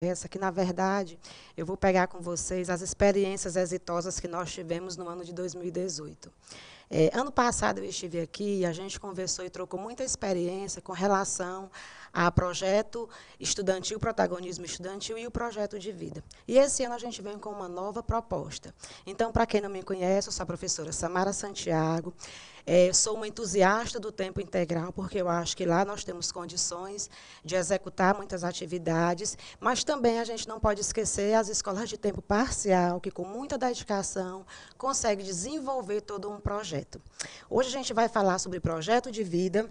essa que, na verdade, eu vou pegar com vocês as experiências exitosas que nós tivemos no ano de 2018. Ano passado eu estive aqui e a gente conversou e trocou muita experiência com relação a projeto estudantil, protagonismo estudantil e o projeto de vida. E esse ano a gente vem com uma nova proposta. Então, para quem não me conhece, eu sou a professora Samara Santiago. Sou uma entusiasta do tempo integral, porque eu acho que lá nós temos condições de executar muitas atividades, mas também a gente não pode esquecer as escolas de tempo parcial, que com muita dedicação conseguem desenvolver todo um projeto. Hoje a gente vai falar sobre projeto de vida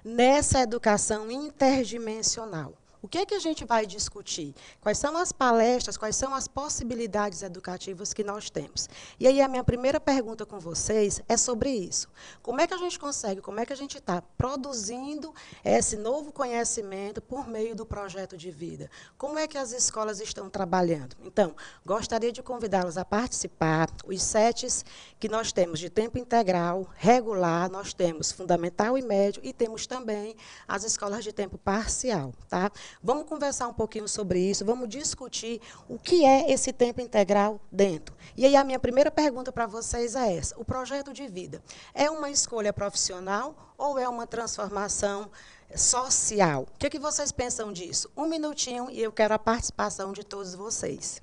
nessa educação interdimensional. O que é que a gente vai discutir? Quais são as palestras, quais são as possibilidades educativas que nós temos? E aí a minha primeira pergunta com vocês é sobre isso. Como é que a gente consegue, como é que a gente está produzindo esse novo conhecimento por meio do projeto de vida? Como é que as escolas estão trabalhando? Então, gostaria de convidá-los a participar. Os sets que nós temos de tempo integral, regular, nós temos fundamental e médio e temos também as escolas de tempo parcial, tá? Vamos conversar um pouquinho sobre isso, vamos discutir o que é esse tempo integral dentro. E aí a minha primeira pergunta para vocês é essa: o projeto de vida é uma escolha profissional ou é uma transformação social? O que é que vocês pensam disso? Um minutinho e eu quero a participação de todos vocês.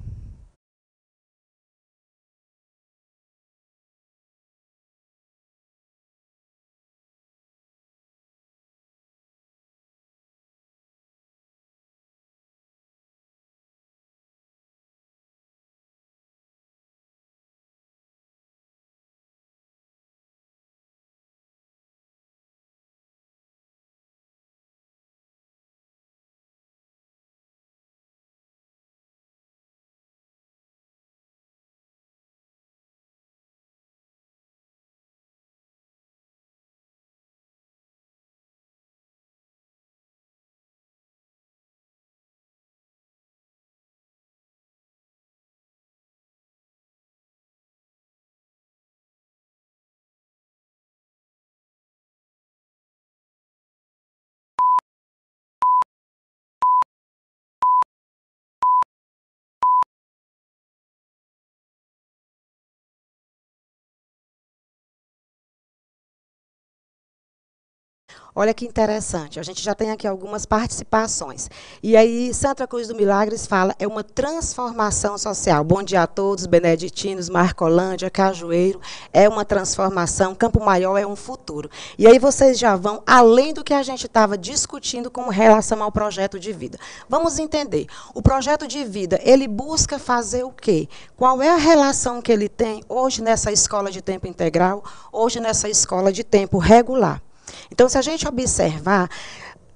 Olha que interessante, a gente já tem aqui algumas participações. E aí, Santa Cruz do Milagres fala, é uma transformação social. Bom dia a todos, beneditinos, Marcolândia, Cajueiro, é uma transformação, Campo Maior é um futuro. E aí vocês já vão além do que a gente estava discutindo com relação ao projeto de vida. Vamos entender, o projeto de vida, ele busca fazer o quê? Qual é a relação que ele tem hoje nessa escola de tempo integral, hoje nessa escola de tempo regular? Então, se a gente observar,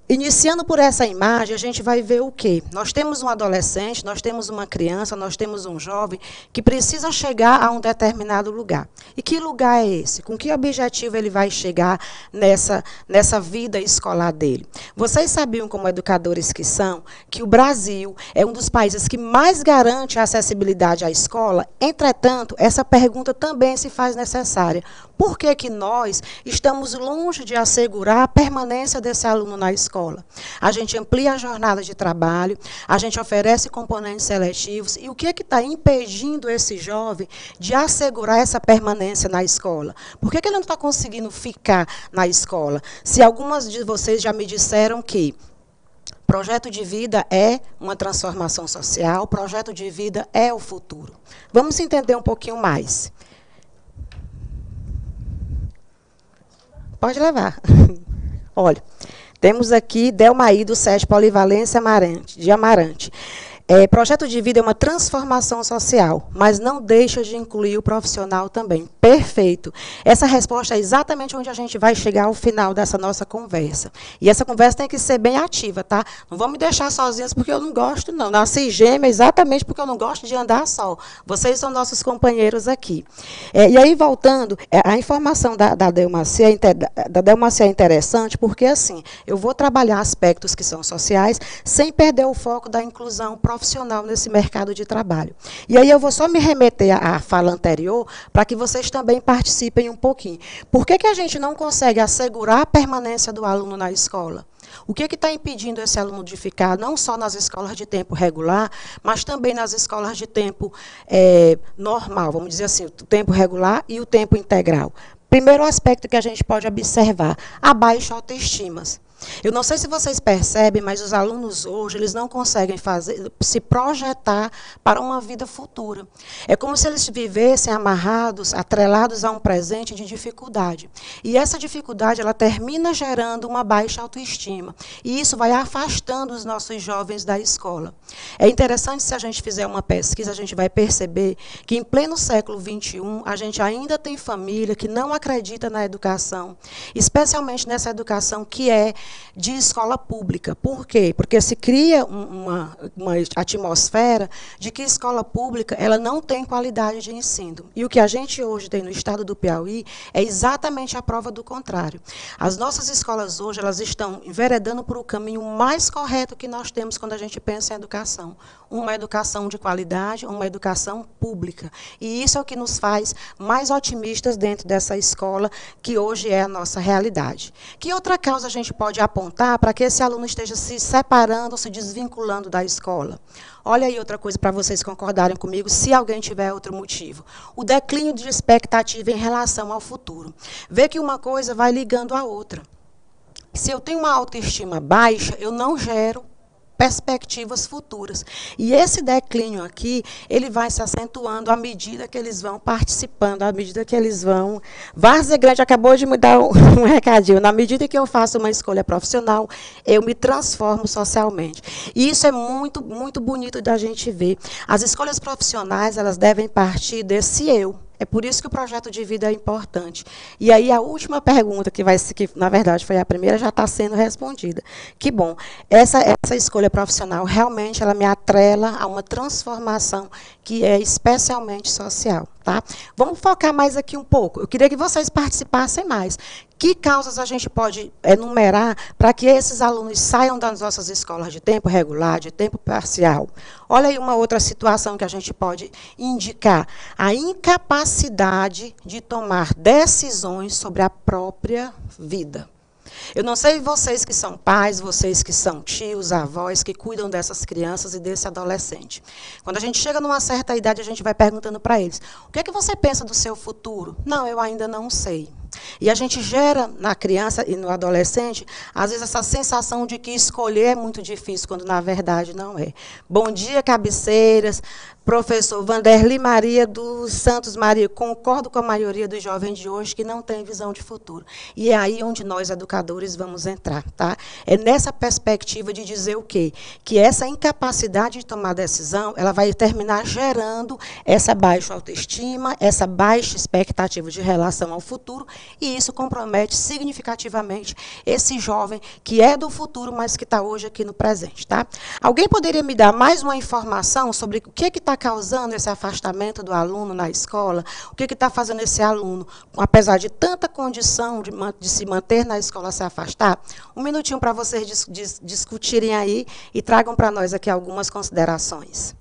iniciando por essa imagem, a gente vai ver o quê? Nós temos um adolescente, nós temos uma criança, nós temos um jovem que precisa chegar a um determinado lugar. E que lugar é esse? Com que objetivo ele vai chegar nessa vida escolar dele? Vocês sabiam, como educadores que são, que o Brasil é um dos países que mais garante a acessibilidade à escola? Entretanto, essa pergunta também se faz necessária. Por que que nós estamos longe de assegurar a permanência desse aluno na escola? A gente amplia a jornada de trabalho, a gente oferece componentes seletivos, e o que é que está impedindo esse jovem de assegurar essa permanência na escola? Por que que ele não está conseguindo ficar na escola? Se algumas de vocês já me disseram que projeto de vida é uma transformação social, projeto de vida é o futuro. Vamos entender um pouquinho mais. Pode levar. Olha, temos aqui Delmaí do SESC Polivalência de Amarante. Projeto de vida é uma transformação social, mas não deixa de incluir o profissional também. Perfeito. Essa resposta é exatamente onde a gente vai chegar ao final dessa nossa conversa. E essa conversa tem que ser bem ativa, tá? Não vamos me deixar sozinhas porque eu não gosto, não. Nasci gêmea exatamente porque eu não gosto de andar só. Vocês são nossos companheiros aqui. E aí, voltando, a informação da Delmacia é interessante porque, assim, eu vou trabalhar aspectos que são sociais sem perder o foco da inclusão profissional. profissional nesse mercado de trabalho. E aí eu vou só me remeter à fala anterior, para que vocês também participem um pouquinho. Por que a gente não consegue assegurar a permanência do aluno na escola? O que está impedindo esse aluno de ficar não só nas escolas de tempo regular, mas também nas escolas de tempo normal, vamos dizer assim, o tempo regular e o tempo integral? Primeiro aspecto que a gente pode observar, a baixa autoestima. Eu não sei se vocês percebem, mas os alunos hoje, eles não conseguem se projetar para uma vida futura. É como se eles vivessem amarrados, atrelados a um presente de dificuldade. E essa dificuldade, ela termina gerando uma baixa autoestima. E isso vai afastando os nossos jovens da escola. É interessante, se a gente fizer uma pesquisa, a gente vai perceber que, em pleno século XXI, a gente ainda tem família que não acredita na educação, especialmente nessa educação que é de escola pública. Por quê? Porque se cria uma atmosfera de que escola pública ela não tem qualidade de ensino. E o que a gente hoje tem no estado do Piauí é exatamente a prova do contrário. As nossas escolas hoje elas estão enveredando por o caminho mais correto que nós temos quando a gente pensa em educação. Uma educação de qualidade, uma educação pública. E isso é o que nos faz mais otimistas dentro dessa escola, que hoje é a nossa realidade. Que outra causa a gente pode apontar para que esse aluno esteja se separando, se desvinculando da escola? Olha aí outra coisa para vocês concordarem comigo, se alguém tiver outro motivo. O declínio de expectativa em relação ao futuro. Vê que uma coisa vai ligando à outra. Se eu tenho uma autoestima baixa, eu não gero perspectivas futuras. E esse declínio aqui, ele vai se acentuando à medida que eles vão participando, à medida que eles vão... Várzea Grande acabou de me dar um recadinho. Na medida que eu faço uma escolha profissional, eu me transformo socialmente. E isso é muito, muito bonito da gente ver. As escolhas profissionais, elas devem partir desse eu. É por isso que o projeto de vida é importante. E aí a última pergunta, que na verdade foi a primeira, já está sendo respondida. Que bom. Essa escolha profissional, realmente, ela me atrela a uma transformação que é especialmente social. Tá? Vamos focar mais aqui um pouco. Eu queria que vocês participassem mais. Que causas a gente pode enumerar para que esses alunos saiam das nossas escolas de tempo regular, de tempo parcial? Olha aí uma outra situação que a gente pode indicar. A incapacidade de tomar decisões sobre a própria vida. Eu não sei vocês que são pais, vocês que são tios, avós, que cuidam dessas crianças e desse adolescente. Quando a gente chega numa certa idade, a gente vai perguntando para eles, o que é que você pensa do seu futuro? Não, eu ainda não sei. E a gente gera na criança e no adolescente, às vezes, essa sensação de que escolher é muito difícil, quando na verdade não é. Bom dia, cabeceiras. Professor Vanderly Maria dos Santos Maria, concordo com a maioria dos jovens de hoje que não tem visão de futuro. E é aí onde nós, educadores, vamos entrar. Tá? É nessa perspectiva de dizer o quê? Que essa incapacidade de tomar decisão, ela vai terminar gerando essa baixa autoestima, essa baixa expectativa de relação ao futuro, e isso compromete significativamente esse jovem que é do futuro, mas que está hoje aqui no presente. Tá? Alguém poderia me dar mais uma informação sobre o que está causando esse afastamento do aluno na escola? O que está fazendo esse aluno, apesar de tanta condição de se manter na escola, se afastar? Um minutinho para vocês discutirem aí e tragam para nós aqui algumas considerações.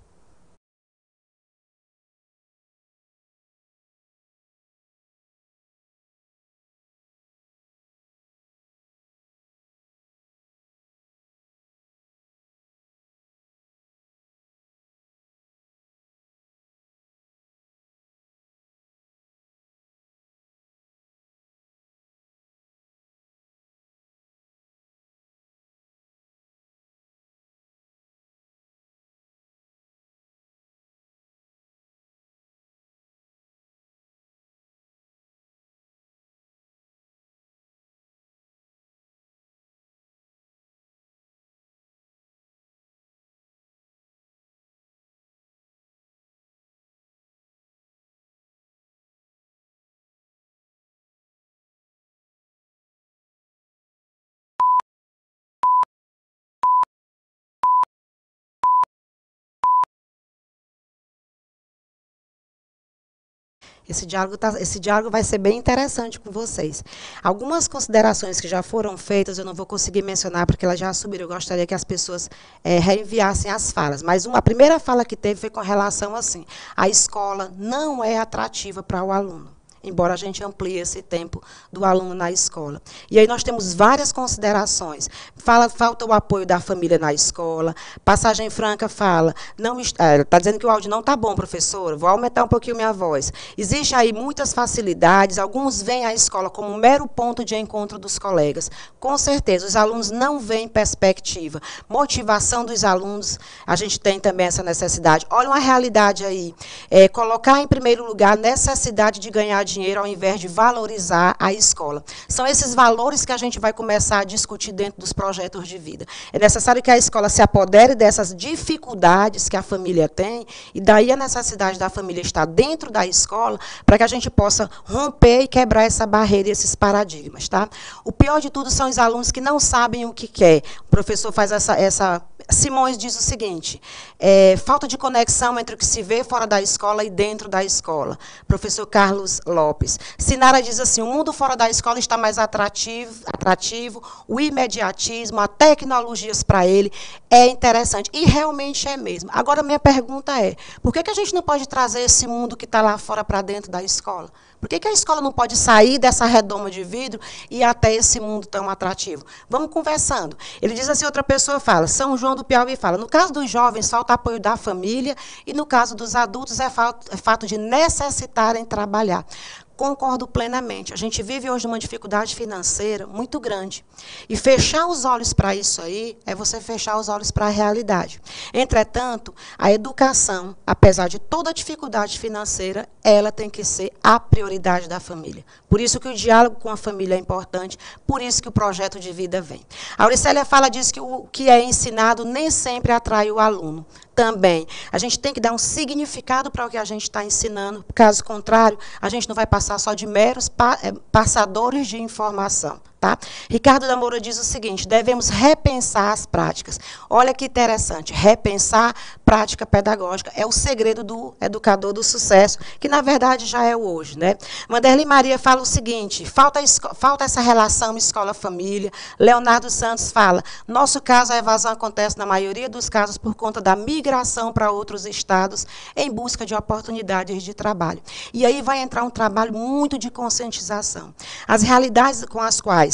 Esse diálogo vai ser bem interessante com vocês. Algumas considerações que já foram feitas, eu não vou conseguir mencionar, porque elas já subiram. Eu gostaria que as pessoas reenviassem as falas. Mas a primeira fala que teve foi com relação assim: a escola não é atrativa para o aluno, embora a gente amplie esse tempo do aluno na escola. E aí nós temos várias considerações. Falta o apoio da família na escola. Passagem Franca fala, está dizendo que o áudio não está bom, professora, vou aumentar um pouquinho minha voz. Existem aí muitas facilidades, alguns veem a escola como um mero ponto de encontro dos colegas. Com certeza, os alunos não veem perspectiva. Motivação dos alunos, a gente tem também essa necessidade. Olha uma realidade aí, colocar em primeiro lugar a necessidade de ganhar dinheiro ao invés de valorizar a escola. São esses valores que a gente vai começar a discutir dentro dos projetos de vida. É necessário que a escola se apodere dessas dificuldades que a família tem, e daí a necessidade da família estar dentro da escola, para que a gente possa romper e quebrar essa barreira e esses paradigmas. Tá? O pior de tudo são os alunos que não sabem o que quer. O professor faz Simões diz o seguinte, falta de conexão entre o que se vê fora da escola e dentro da escola. Professor Carlos Lopes. Sinara diz assim, o mundo fora da escola está mais atrativo, o imediatismo, as tecnologias para ele é interessante. E realmente é mesmo. Agora, minha pergunta é, por que a gente não pode trazer esse mundo que está lá fora para dentro da escola? Por que a escola não pode sair dessa redoma de vidro e ir até esse mundo tão atrativo? Vamos conversando. Ele diz assim, outra pessoa fala, São João do Piauí fala, no caso dos jovens, falta apoio da família, e no caso dos adultos, é fato de necessitarem trabalhar. Concordo plenamente. A gente vive hoje uma dificuldade financeira muito grande. E fechar os olhos para isso aí é você fechar os olhos para a realidade. Entretanto, a educação, apesar de toda a dificuldade financeira, ela tem que ser a prioridade da família. Por isso que o diálogo com a família é importante, por isso que o projeto de vida vem. A Auricélia diz que o que é ensinado nem sempre atrai o aluno. Também. A gente tem que dar um significado para o que a gente está ensinando. Caso contrário, a gente não vai passar só de meros passadores de informação. Tá? Ricardo da Moura diz o seguinte, devemos repensar as práticas. Olha que interessante, repensar prática pedagógica é o segredo do educador do sucesso, que na verdade já é o hoje. Né? Manderli Maria fala o seguinte, falta essa relação escola-família. Leonardo Santos fala, nosso caso, a evasão acontece na maioria dos casos por conta da migração para outros estados em busca de oportunidades de trabalho. E aí vai entrar um trabalho muito de conscientização. As realidades com as quais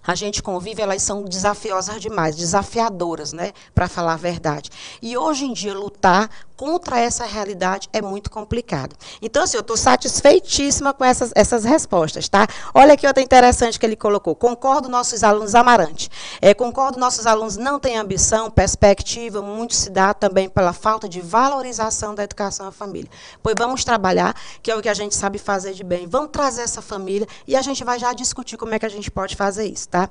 a gente convive, elas são desafiosas demais, desafiadoras, né, para falar a verdade. E hoje em dia, lutar contra essa realidade é muito complicado. Então, assim, eu estou satisfeitíssima com essas respostas, tá? Olha aqui outra interessante que ele colocou. Concordo, nossos alunos, Amarante. Concordo, nossos alunos não têm ambição, perspectiva, muito se dá também pela falta de valorização da educação à família. Pois vamos trabalhar, que é o que a gente sabe fazer de bem. Vamos trazer essa família e a gente vai já discutir como é que a gente pode fazer isso. Tá?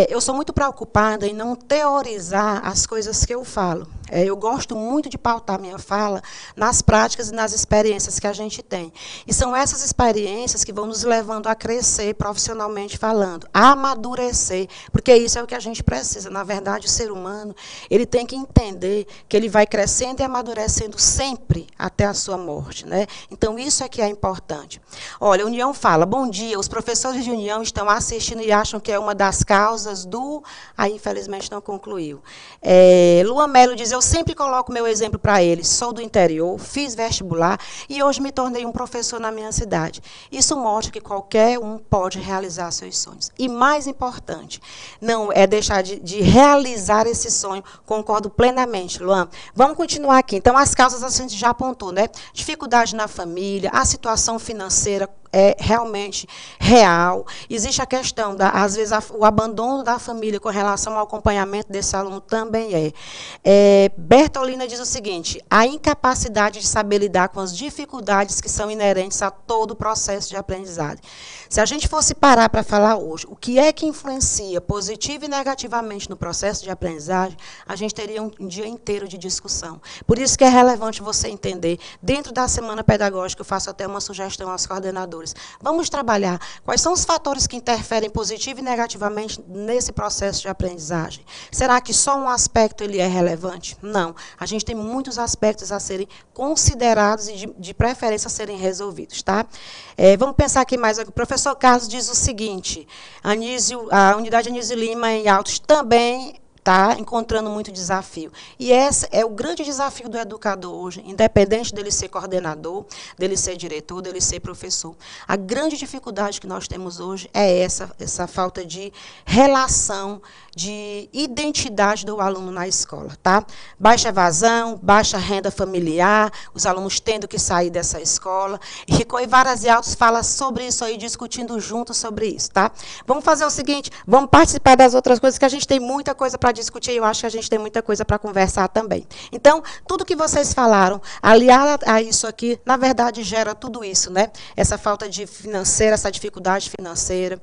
Eu sou muito preocupada em não teorizar as coisas que eu falo. Eu gosto muito de pautar minha fala nas práticas e nas experiências que a gente tem. E são essas experiências que vão nos levando a crescer profissionalmente falando, a amadurecer, porque isso é o que a gente precisa. Na verdade, o ser humano ele tem que entender que ele vai crescendo e amadurecendo sempre até a sua morte. Né? Então, isso é que é importante. Olha, a União fala, bom dia, os professores de União estão assistindo e acham que é uma das causas do... Aí, infelizmente, não concluiu. Lua Melo diz, eu sempre coloco meu exemplo para eles. Sou do interior, fiz vestibular e hoje me tornei um professor na minha cidade. Isso mostra que qualquer um pode realizar seus sonhos. E mais importante, não é deixar de realizar esse sonho. Concordo plenamente, Luan. Vamos continuar aqui. Então, as causas a gente já apontou, né? Dificuldade na família, a situação financeira é realmente real. Existe a questão, às vezes, o abandono da família com relação ao acompanhamento desse aluno também Bertolina diz o seguinte, a incapacidade de saber lidar com as dificuldades que são inerentes a todo o processo de aprendizagem. Se a gente fosse parar para falar hoje, o que é que influencia positivo e negativamente no processo de aprendizagem, a gente teria um dia inteiro de discussão. Por isso que é relevante você entender, dentro da semana pedagógica, eu faço até uma sugestão aos coordenadores, educadores. Vamos trabalhar quais são os fatores que interferem positivo e negativamente nesse processo de aprendizagem. Será que só um aspecto ele é relevante? Não. A gente tem muitos aspectos a serem considerados e, de preferência, a serem resolvidos. Tá? Vamos pensar aqui mais. O professor Carlos diz o seguinte, a unidade Anísio Lima, em Altos, também está encontrando muito desafio. E esse é o grande desafio do educador hoje, independente dele ser coordenador, dele ser diretor, dele ser professor. A grande dificuldade que nós temos hoje é essa falta de relação, de identidade do aluno na escola. Tá? Baixa evasão, baixa renda familiar, os alunos tendo que sair dessa escola. E Rico e Varas e Altos fala sobre isso aí, discutindo juntos sobre isso. Tá? Vamos fazer o seguinte, vamos participar das outras coisas, que a gente tem muita coisa para discutir, eu acho que a gente tem muita coisa para conversar também. Então, tudo que vocês falaram, aliado a isso aqui, na verdade, gera tudo isso, né? Essa falta de financeira, essa dificuldade financeira,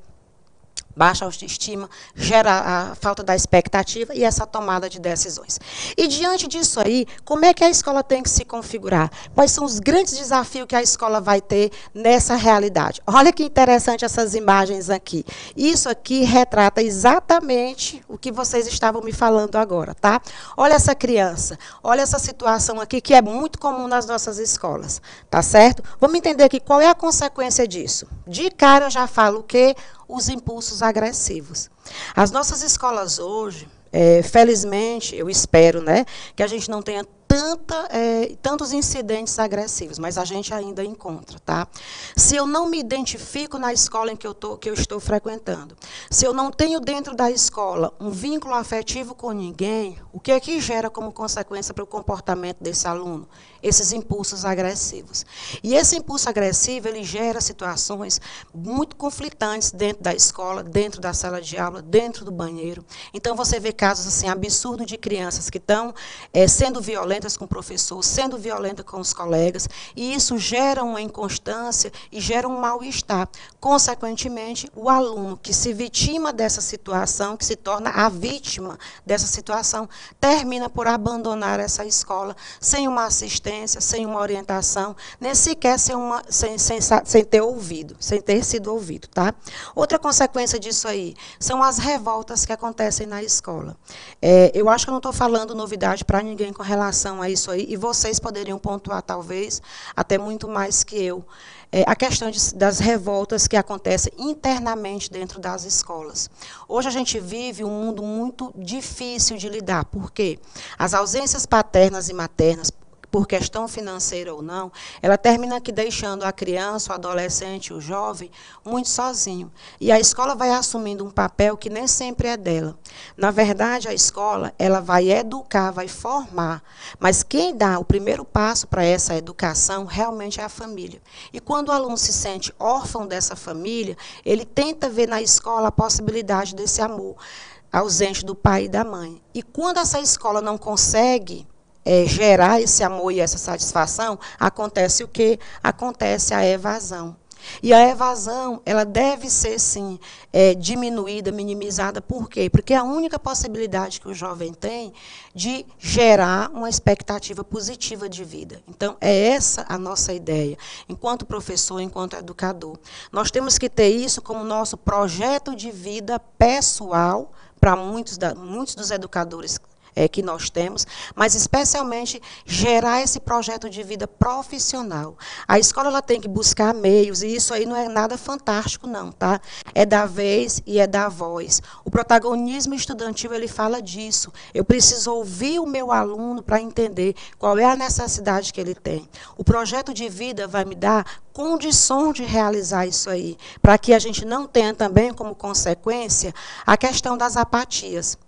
baixa autoestima, gera a falta da expectativa e essa tomada de decisões. E, diante disso aí, como é que a escola tem que se configurar? Quais são os grandes desafios que a escola vai ter nessa realidade? Olha que interessante essas imagens aqui. Isso aqui retrata exatamente o que vocês estavam me falando agora, tá? Olha essa criança, olha essa situação aqui, que é muito comum nas nossas escolas, tá certo? Vamos entender aqui qual é a consequência disso. De cara, eu já falo que os impulsos agressivos. As nossas escolas hoje, felizmente, eu espero, né, que a gente não tenha tantos incidentes agressivos, mas a gente ainda encontra. Tá? Se eu não me identifico na escola em que eu estou frequentando, se eu não tenho dentro da escola um vínculo afetivo com ninguém, o que é que gera como consequência para o comportamento desse aluno? Esses impulsos agressivos. E esse impulso agressivo, ele gera situações muito conflitantes dentro da escola, dentro da sala de aula, dentro do banheiro. Então, você vê casos assim, absurdos de crianças que estão sendo violentas com o professor, sendo violentas com os colegas, e isso gera uma inconstância e gera um mal-estar. Consequentemente, o aluno que se vitima dessa situação, que se torna a vítima dessa situação, termina por abandonar essa escola sem uma assistência, sem uma orientação, nem sequer sem ter ouvido, sem ter sido ouvido. Tá? Outra consequência disso aí são as revoltas que acontecem na escola. Eu acho que eu não estou falando novidade para ninguém com relação a isso aí, e vocês poderiam pontuar, talvez, até muito mais que eu, a questão das revoltas que acontecem internamente dentro das escolas. Hoje a gente vive um mundo muito difícil de lidar. Por quê? As ausências paternas e maternas, por questão financeira ou não, ela termina aqui deixando a criança, o adolescente, o jovem, muito sozinho. E a escola vai assumindo um papel que nem sempre é dela. Na verdade, a escola, ela vai educar, vai formar, mas quem dá o primeiro passo para essa educação realmente é a família. E quando o aluno se sente órfão dessa família, ele tenta ver na escola a possibilidade desse amor ausente do pai e da mãe. E quando essa escola não consegue gerar esse amor e essa satisfação, acontece o quê? Acontece a evasão. E a evasão, ela deve ser, sim, diminuída, minimizada. Por quê? Porque é a única possibilidade que o jovem tem de gerar uma expectativa positiva de vida. Então, é essa a nossa ideia, enquanto professor, enquanto educador. Nós temos que ter isso como nosso projeto de vida pessoal, para muitos dos educadores que nós temos, mas especialmente gerar esse projeto de vida profissional. A escola ela tem que buscar meios, e isso aí não é nada fantástico, não, tá? É da vez e é da voz. O protagonismo estudantil, ele fala disso. Eu preciso ouvir o meu aluno para entender qual é a necessidade que ele tem. O projeto de vida vai me dar condições de realizar isso aí, para que a gente não tenha também como consequência a questão das apatias.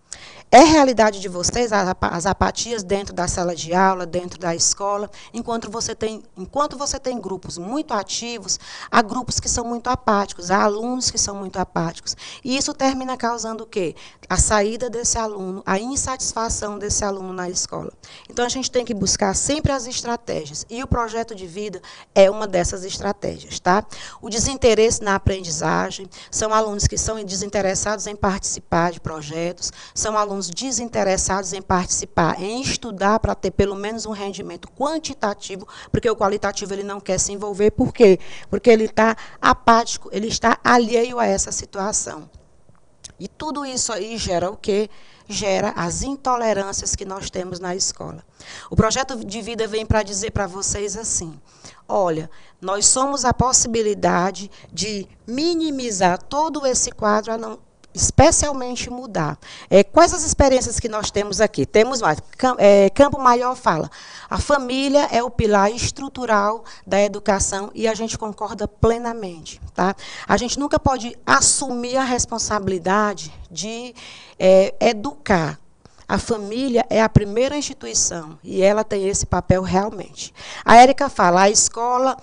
É realidade de vocês as apatias dentro da sala de aula, dentro da escola, enquanto você tem grupos muito ativos, há grupos que são muito apáticos, há alunos que são muito apáticos. E isso termina causando o quê? A saída desse aluno, a insatisfação desse aluno na escola. Então, a gente tem que buscar sempre as estratégias, e o projeto de vida é uma dessas estratégias. Tá? O desinteresse na aprendizagem, são alunos que são desinteressados em participar de projetos, são alunos alunos desinteressados em participar, em estudar para ter pelo menos um rendimento quantitativo, porque o qualitativo ele não quer se envolver. Por quê? Porque ele está apático, ele está alheio a essa situação. E tudo isso aí gera o quê? Gera as intolerâncias que nós temos na escola. O projeto de vida vem para dizer para vocês assim: olha, nós somos a possibilidade de minimizar todo esse quadro, a não, especialmente mudar. Quais as experiências que nós temos aqui? Temos mais. Campo Maior fala, a família é o pilar estrutural da educação e a gente concorda plenamente. Tá? A gente nunca pode assumir a responsabilidade de educar. A família é a primeira instituição e ela tem esse papel realmente. A Érica fala, a escola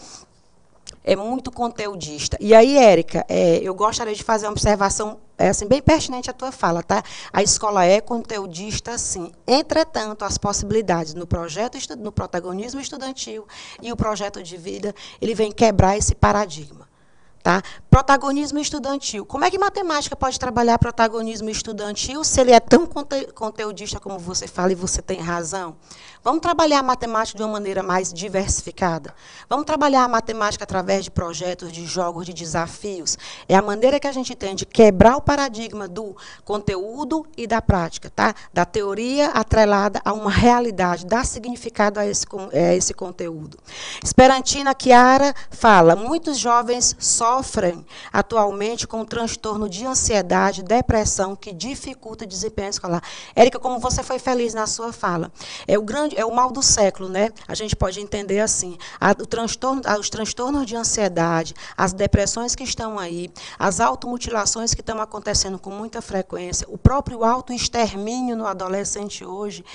é muito conteudista. E aí, Érica, eu gostaria de fazer uma observação assim, bem pertinente à tua fala, tá? A escola é conteudista, sim. Entretanto, as possibilidades no projeto, no protagonismo estudantil e o projeto de vida, ele vem quebrar esse paradigma. Tá? Protagonismo estudantil. Como é que matemática pode trabalhar protagonismo estudantil se ele é tão conteudista como você fala e você tem razão? Vamos trabalhar a matemática de uma maneira mais diversificada. Vamos trabalhar a matemática através de projetos, de jogos, de desafios. É a maneira que a gente tem de quebrar o paradigma do conteúdo e da prática, tá? Da teoria atrelada a uma realidade, dar significado a esse conteúdo. Esperantina Chiara fala, muitos jovens sofrem atualmente com um transtorno de ansiedade, depressão, que dificulta o desempenho escolar. Érica, como você foi feliz na sua fala, é o mal do século, né? A gente pode entender assim, os transtornos de ansiedade, as depressões que estão aí, as automutilações que estão acontecendo com muita frequência, o próprio autoextermínio no adolescente hoje,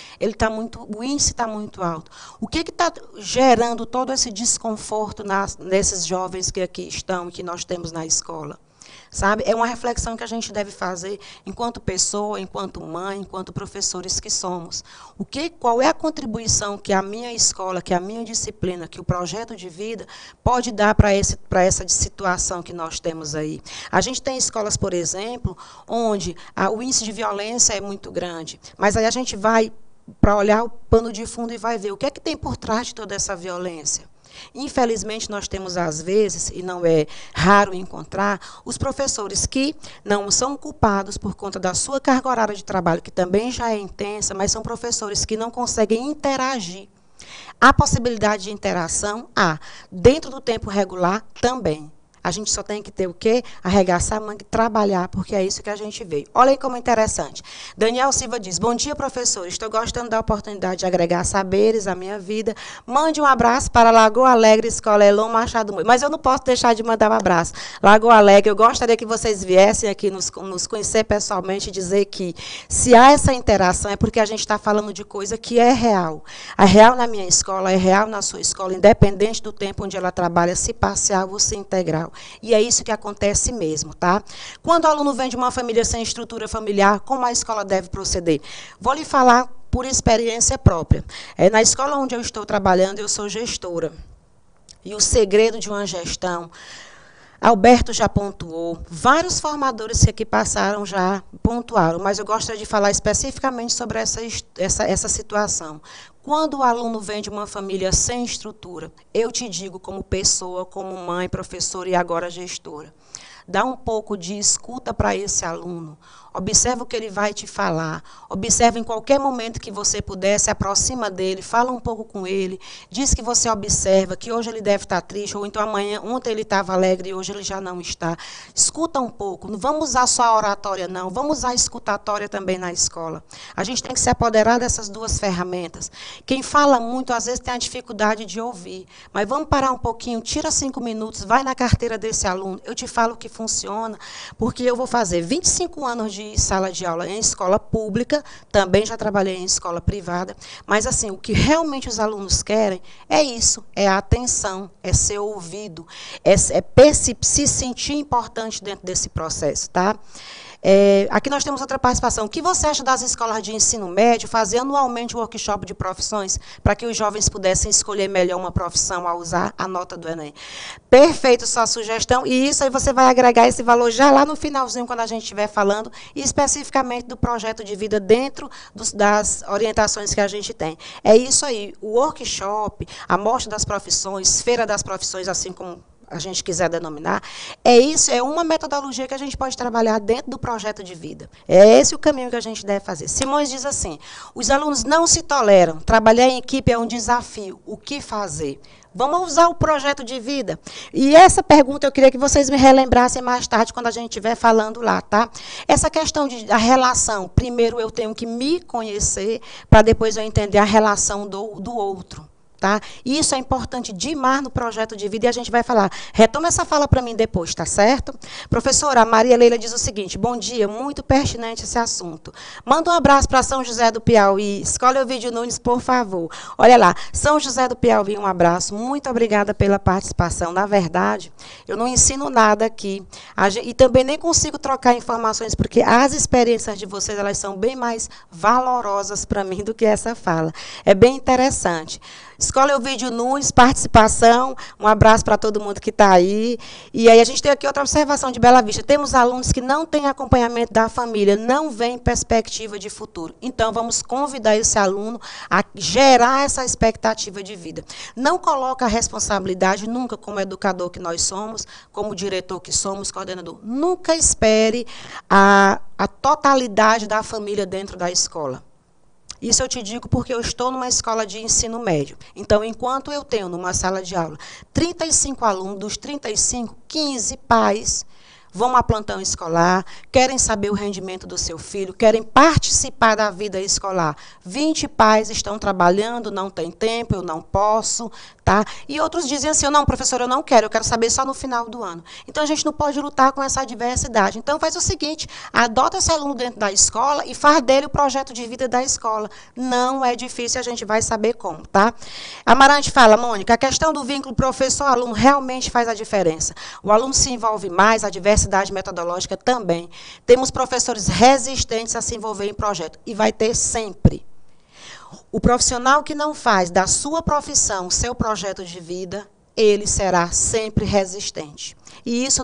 o índice está muito alto. O que está gerando todo esse desconforto nesses jovens que aqui estão, que nós temos na escola? Sabe? É uma reflexão que a gente deve fazer enquanto pessoa, enquanto mãe, enquanto professores que somos. Qual é a contribuição que a minha escola, que a minha disciplina, que o projeto de vida pode dar para essa situação que nós temos aí? A gente tem escolas, por exemplo, onde o índice de violência é muito grande, mas aí a gente vai para olhar o pano de fundo e vai ver o que é que tem por trás de toda essa violência. Infelizmente, nós temos, às vezes, e não é raro encontrar, os professores que não são culpados por conta da sua carga horária de trabalho, que também já é intensa, mas são professores que não conseguem interagir. Há possibilidade de interação? Há. Dentro do tempo regular, também. A gente só tem que ter o quê? Arregaçar a manga e trabalhar, porque é isso que a gente veio. Olha aí como é interessante. Daniel Silva diz, bom dia, professor. Estou gostando da oportunidade de agregar saberes à minha vida. Mande um abraço para Lagoa Alegre, Escola Elon Machado Moura. Mas eu não posso deixar de mandar um abraço. Lagoa Alegre, eu gostaria que vocês viessem aqui nos conhecer pessoalmente e dizer que se há essa interação é porque a gente está falando de coisa que é real. É real na minha escola, é real na sua escola, independente do tempo onde ela trabalha, se parcial ou se integral. E é isso que acontece mesmo, tá? Quando o aluno vem de uma família sem estrutura familiar, como a escola deve proceder? Vou lhe falar por experiência própria. Na escola onde eu estou trabalhando, eu sou gestora. E o segredo de uma gestão, Alberto já pontuou, vários formadores que aqui passaram já pontuaram, mas eu gostaria de falar especificamente sobre essa situação. Quando o aluno vem de uma família sem estrutura, eu te digo como pessoa, como mãe, professora e agora gestora, dá um pouco de escuta para esse aluno. Observa o que ele vai te falar. Observa em qualquer momento que você puder, se aproxima dele, fala um pouco com ele, diz que você observa, que hoje ele deve estar triste, ou então ontem ele estava alegre e hoje ele já não está. Escuta um pouco. Não vamos usar só a oratória, não. Vamos usar a escutatória também na escola. A gente tem que se apoderar dessas duas ferramentas. Quem fala muito, às vezes, tem a dificuldade de ouvir. Mas vamos parar um pouquinho, tira 5 minutos, vai na carteira desse aluno. Eu te falo que funciona, porque eu vou fazer 25 anos de sala de aula em escola pública, também já trabalhei em escola privada, mas assim, o que realmente os alunos querem é isso, é a atenção, é ser ouvido, se sentir importante dentro desse processo, tá? Aqui nós temos outra participação. O que você acha das escolas de ensino médio fazer anualmente um workshop de profissões para que os jovens pudessem escolher melhor uma profissão ao usar a nota do Enem? Perfeito sua sugestão, e isso aí você vai agregar esse valor já lá no finalzinho, quando a gente estiver falando especificamente do projeto de vida dentro das orientações que a gente tem. É isso aí, o workshop, a mostra das profissões, feira das profissões, assim como a gente quiser denominar, é uma metodologia que a gente pode trabalhar dentro do projeto de vida. É esse o caminho que a gente deve fazer. Simões diz assim, os alunos não se toleram, trabalhar em equipe é um desafio, o que fazer? Vamos usar o projeto de vida. E essa pergunta eu queria que vocês me relembrassem mais tarde, quando a gente estiver falando lá, tá? Essa questão da relação, primeiro eu tenho que me conhecer, para depois eu entender a relação do outro. Tá? Isso é importante demais no projeto de vida, e a gente vai falar. Retoma essa fala para mim depois, tá certo? Professora, a Maria Leila diz o seguinte, bom dia, muito pertinente esse assunto. Manda um abraço para São José do Piauí, escolhe o vídeo Nunes, por favor. Olha lá, São José do Piauí, um abraço, muito obrigada pela participação. Na verdade, eu não ensino nada aqui, e também nem consigo trocar informações, porque as experiências de vocês, elas são bem mais valorosas para mim do que essa fala. É bem interessante. Escolhe o vídeo Nunes, participação, um abraço para todo mundo que está aí. E aí a gente tem aqui outra observação de Bela Vista. Temos alunos que não têm acompanhamento da família, não veem perspectiva de futuro. Então, vamos convidar esse aluno a gerar essa expectativa de vida. Não coloca a responsabilidade, nunca, como educador que nós somos, como diretor que somos, coordenador, nunca espere a totalidade da família dentro da escola. Isso eu te digo porque eu estou numa escola de ensino médio. Então, enquanto eu tenho numa sala de aula 35 alunos, dos 35, 15 pais vão a plantão escolar, querem saber o rendimento do seu filho, querem participar da vida escolar. 20 pais estão trabalhando, não tem tempo, eu não posso, tá? E outros dizem assim, não, professor, eu não quero, eu quero saber só no final do ano. Então, a gente não pode lutar com essa diversidade. Então, faz o seguinte, adota esse aluno dentro da escola e faz dele o projeto de vida da escola. Não é difícil, a gente vai saber como, tá? Amarante fala, Mônica, a questão do vínculo professor-aluno realmente faz a diferença. O aluno se envolve mais, a diversidade metodológica também. Temos professores resistentes a se envolver em projeto, e vai ter sempre. O profissional que não faz da sua profissão seu projeto de vida, ele será sempre resistente. E isso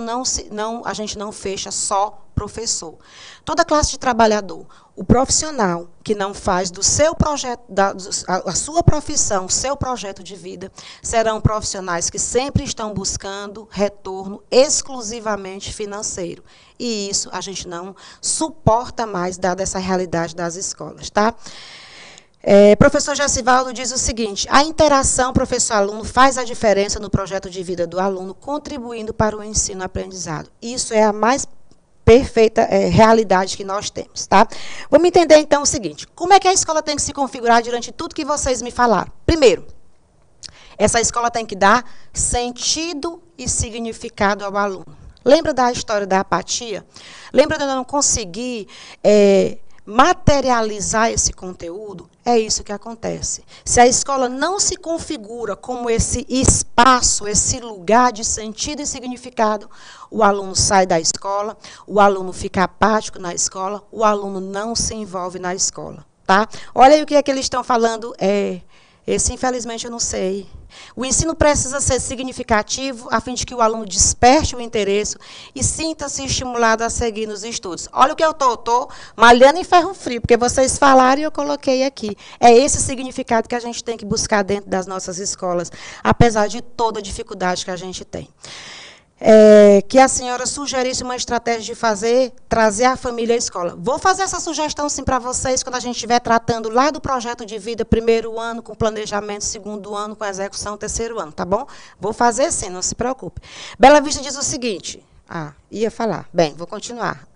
a gente não fecha só professor. Toda classe de trabalhador, o profissional que não faz do seu projeto, a sua profissão, seu projeto de vida, serão profissionais que sempre estão buscando retorno exclusivamente financeiro. E isso a gente não suporta mais, dada essa realidade das escolas, tá? Professor Jacivaldo diz o seguinte, a interação professor-aluno faz a diferença no projeto de vida do aluno, contribuindo para o ensino-aprendizado. Isso é a mais perfeita realidade que nós temos, tá? Vamos entender, então, o seguinte, como é que a escola tem que se configurar diante de tudo que vocês me falaram? Primeiro, essa escola tem que dar sentido e significado ao aluno. Lembra da história da apatia? Lembra de eu não conseguir materializar esse conteúdo? É isso que acontece. Se a escola não se configura como esse espaço, esse lugar de sentido e significado, o aluno sai da escola, o aluno fica apático na escola, o aluno não se envolve na escola. Tá? Olha aí o que é que eles estão falando. Esse, infelizmente, eu não sei. O ensino precisa ser significativo, a fim de que o aluno desperte o interesse e sinta-se estimulado a seguir nos estudos. Olha o que eu estou malhando em ferro frio, porque vocês falaram e eu coloquei aqui. É esse significado que a gente tem que buscar dentro das nossas escolas, apesar de toda a dificuldade que a gente tem. Que a senhora sugerisse uma estratégia de trazer a família à escola. Vou fazer essa sugestão, sim, para vocês, quando a gente estiver tratando lá do projeto de vida, primeiro ano, com planejamento, segundo ano, com execução, terceiro ano, tá bom? Vou fazer, sim, não se preocupe. Bela Vista diz o seguinte, ia falar, bem, vou continuar.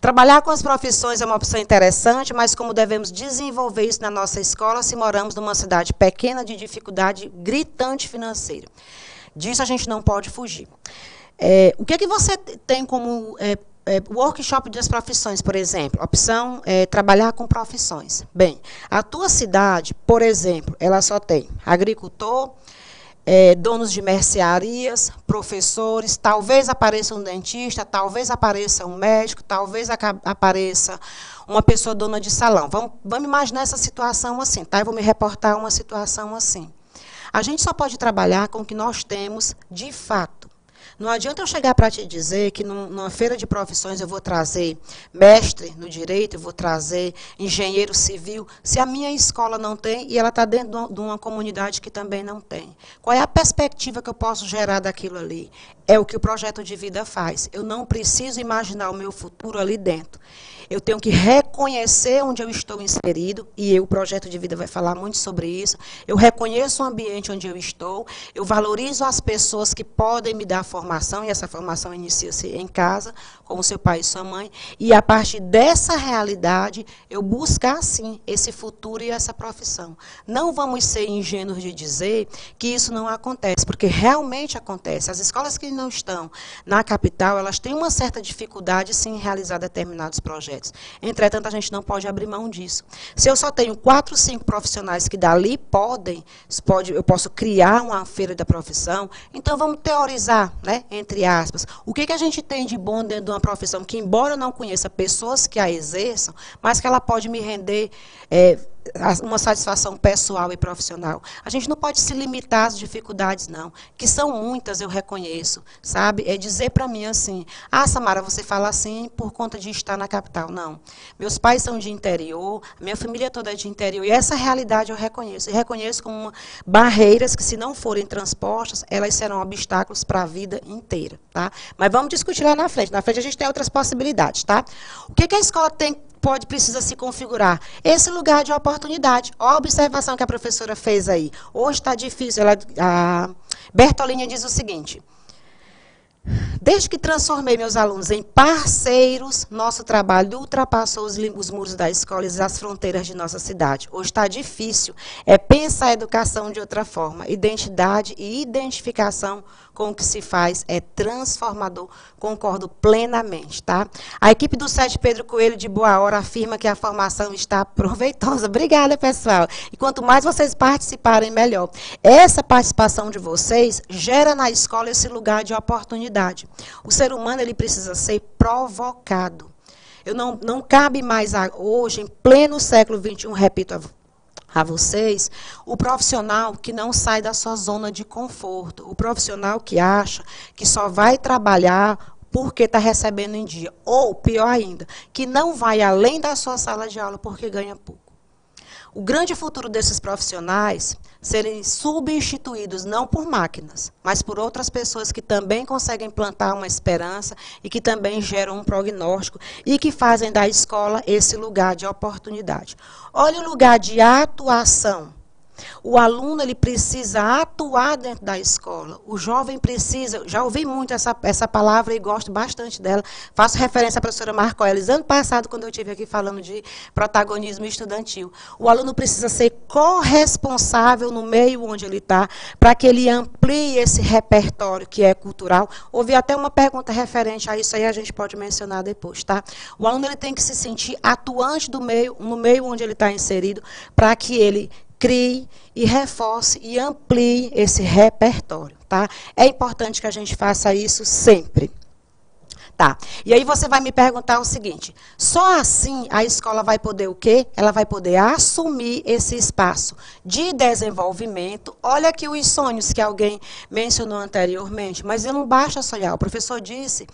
Trabalhar com as profissões é uma opção interessante, mas como devemos desenvolver isso na nossa escola se moramos numa cidade pequena de dificuldade gritante financeira? Disso a gente não pode fugir. O que é que você tem como workshop das profissões, por exemplo? Opção trabalhar com profissões. Bem, a tua cidade, por exemplo, ela só tem agricultor, donos de mercearias, professores, talvez apareça um dentista, talvez apareça um médico, talvez apareça uma pessoa dona de salão. Vamos imaginar essa situação assim, tá? Eu vou me reportar uma situação assim. A gente só pode trabalhar com o que nós temos de fato. Não adianta eu chegar para te dizer que numa feira de profissões eu vou trazer mestre no direito, eu vou trazer engenheiro civil, se a minha escola não tem e ela está dentro de uma comunidade que também não tem. Qual é a perspectiva que eu posso gerar daquilo ali? É o que o projeto de vida faz. Eu não preciso imaginar o meu futuro ali dentro. Eu tenho que reconhecer onde eu estou inserido, e o projeto de vida vai falar muito sobre isso. Eu reconheço o ambiente onde eu estou, eu valorizo as pessoas que podem me dar formação, e essa formação inicia-se em casa, com o seu pai e sua mãe, e a partir dessa realidade, eu buscar, sim, esse futuro e essa profissão. Não vamos ser ingênuos de dizer que isso não acontece, porque realmente acontece. As escolas que não estão na capital, elas têm uma certa dificuldade, sim, em realizar determinados projetos. Entretanto, a gente não pode abrir mão disso. Se eu só tenho 4, 5 profissionais que dali eu posso criar uma feira da profissão, então vamos teorizar, né, entre aspas, o que a gente tem de bom dentro de uma profissão que, embora eu não conheça pessoas que a exerçam, mas que ela pode me render uma satisfação pessoal e profissional. A gente não pode se limitar às dificuldades, não, que são muitas, eu reconheço, sabe? É dizer para mim assim, Samara, você fala assim por conta de estar na capital. Não. Meus pais são de interior, minha família toda é de interior, e essa realidade eu reconheço. E reconheço como barreiras que, se não forem transpostas, elas serão obstáculos para a vida inteira, tá? Mas vamos discutir lá na frente. Na frente a gente tem outras possibilidades, tá? O que a escola precisa se configurar? Esse lugar de oportunidade. Olha a observação que a professora fez aí. Hoje está difícil. A Bertolini diz o seguinte: desde que transformei meus alunos em parceiros, nosso trabalho ultrapassou os muros da escola e as fronteiras de nossa cidade. Hoje está difícil. É pensar a educação de outra forma. Identidade e identificação com o que se faz é transformador. Concordo plenamente, tá? A equipe do SET Pedro Coelho de Boa Hora afirma que a formação está proveitosa. Obrigada, pessoal. E quanto mais vocês participarem, melhor. Essa participação de vocês gera na escola esse lugar de oportunidade. O ser humano, ele precisa ser provocado. Não cabe mais hoje, em pleno século XXI, repito a vocês, o profissional que não sai da sua zona de conforto, o profissional que acha que só vai trabalhar porque está recebendo em dia, ou, pior ainda, que não vai além da sua sala de aula porque ganha pouco. O grande futuro desses profissionais serem substituídos não por máquinas, mas por outras pessoas que também conseguem plantar uma esperança e que também geram um prognóstico e que fazem da escola esse lugar de oportunidade. Olha o lugar de atuação. O aluno, ele precisa atuar dentro da escola. O jovem precisa, já ouvi muito essa palavra e gosto bastante dela. Faço referência à professora Marcoelis, ano passado, quando eu estive aqui falando de protagonismo estudantil. O aluno precisa ser corresponsável no meio onde ele está, para que ele amplie esse repertório que é cultural. Houve até uma pergunta referente a isso aí, a gente pode mencionar depois, tá? O aluno, ele tem que se sentir atuante no meio onde ele está inserido, para que ele crie e reforce e amplie esse repertório, tá? É importante que a gente faça isso sempre. Tá. E aí você vai me perguntar o seguinte: só assim a escola vai poder o quê? Ela vai poder assumir esse espaço de desenvolvimento. Olha aqui os sonhos que alguém mencionou anteriormente, mas não basta sonhar. O professor disse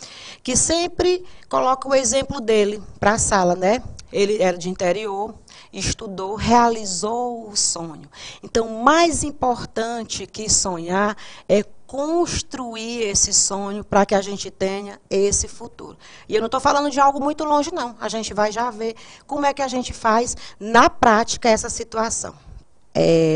que sempre coloca o exemplo dele para a sala, né? Ele era de interior, estudou, realizou o sonho. Então, mais importante que sonhar é construir esse sonho para que a gente tenha esse futuro. E eu não estou falando de algo muito longe, não. A gente vai já ver como é que a gente faz na prática essa situação.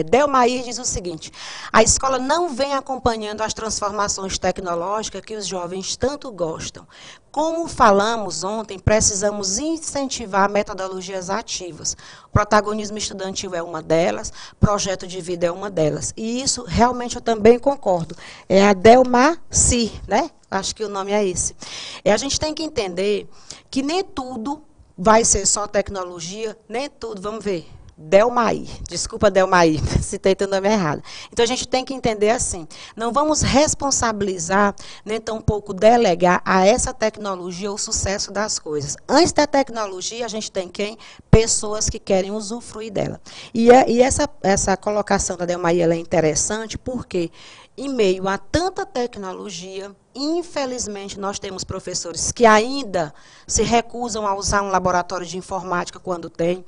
Delmair diz o seguinte: a escola não vem acompanhando as transformações tecnológicas que os jovens tanto gostam. Como falamos ontem, precisamos incentivar metodologias ativas. Protagonismo estudantil é uma delas, projeto de vida é uma delas. E isso realmente eu também concordo. É a Delmar Si, né? Acho que o nome é esse. A gente tem que entender que nem tudo vai ser só tecnologia, nem tudo, vamos ver. Delmaí. Desculpa, Delmaí, citei teu nome errado. Então, a gente tem que entender assim, não vamos responsabilizar, nem tampouco delegar a essa tecnologia o sucesso das coisas. Antes da tecnologia, a gente tem quem? Pessoas que querem usufruir dela. E essa colocação da Delmaí ela é interessante porque, em meio a tanta tecnologia, infelizmente, nós temos professores que ainda se recusam a usar um laboratório de informática quando tem,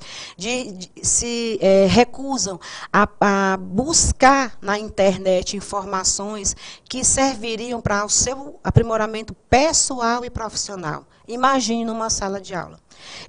se recusam a buscar na internet informações que serviriam para o seu aprimoramento pessoal e profissional. Imagine numa sala de aula.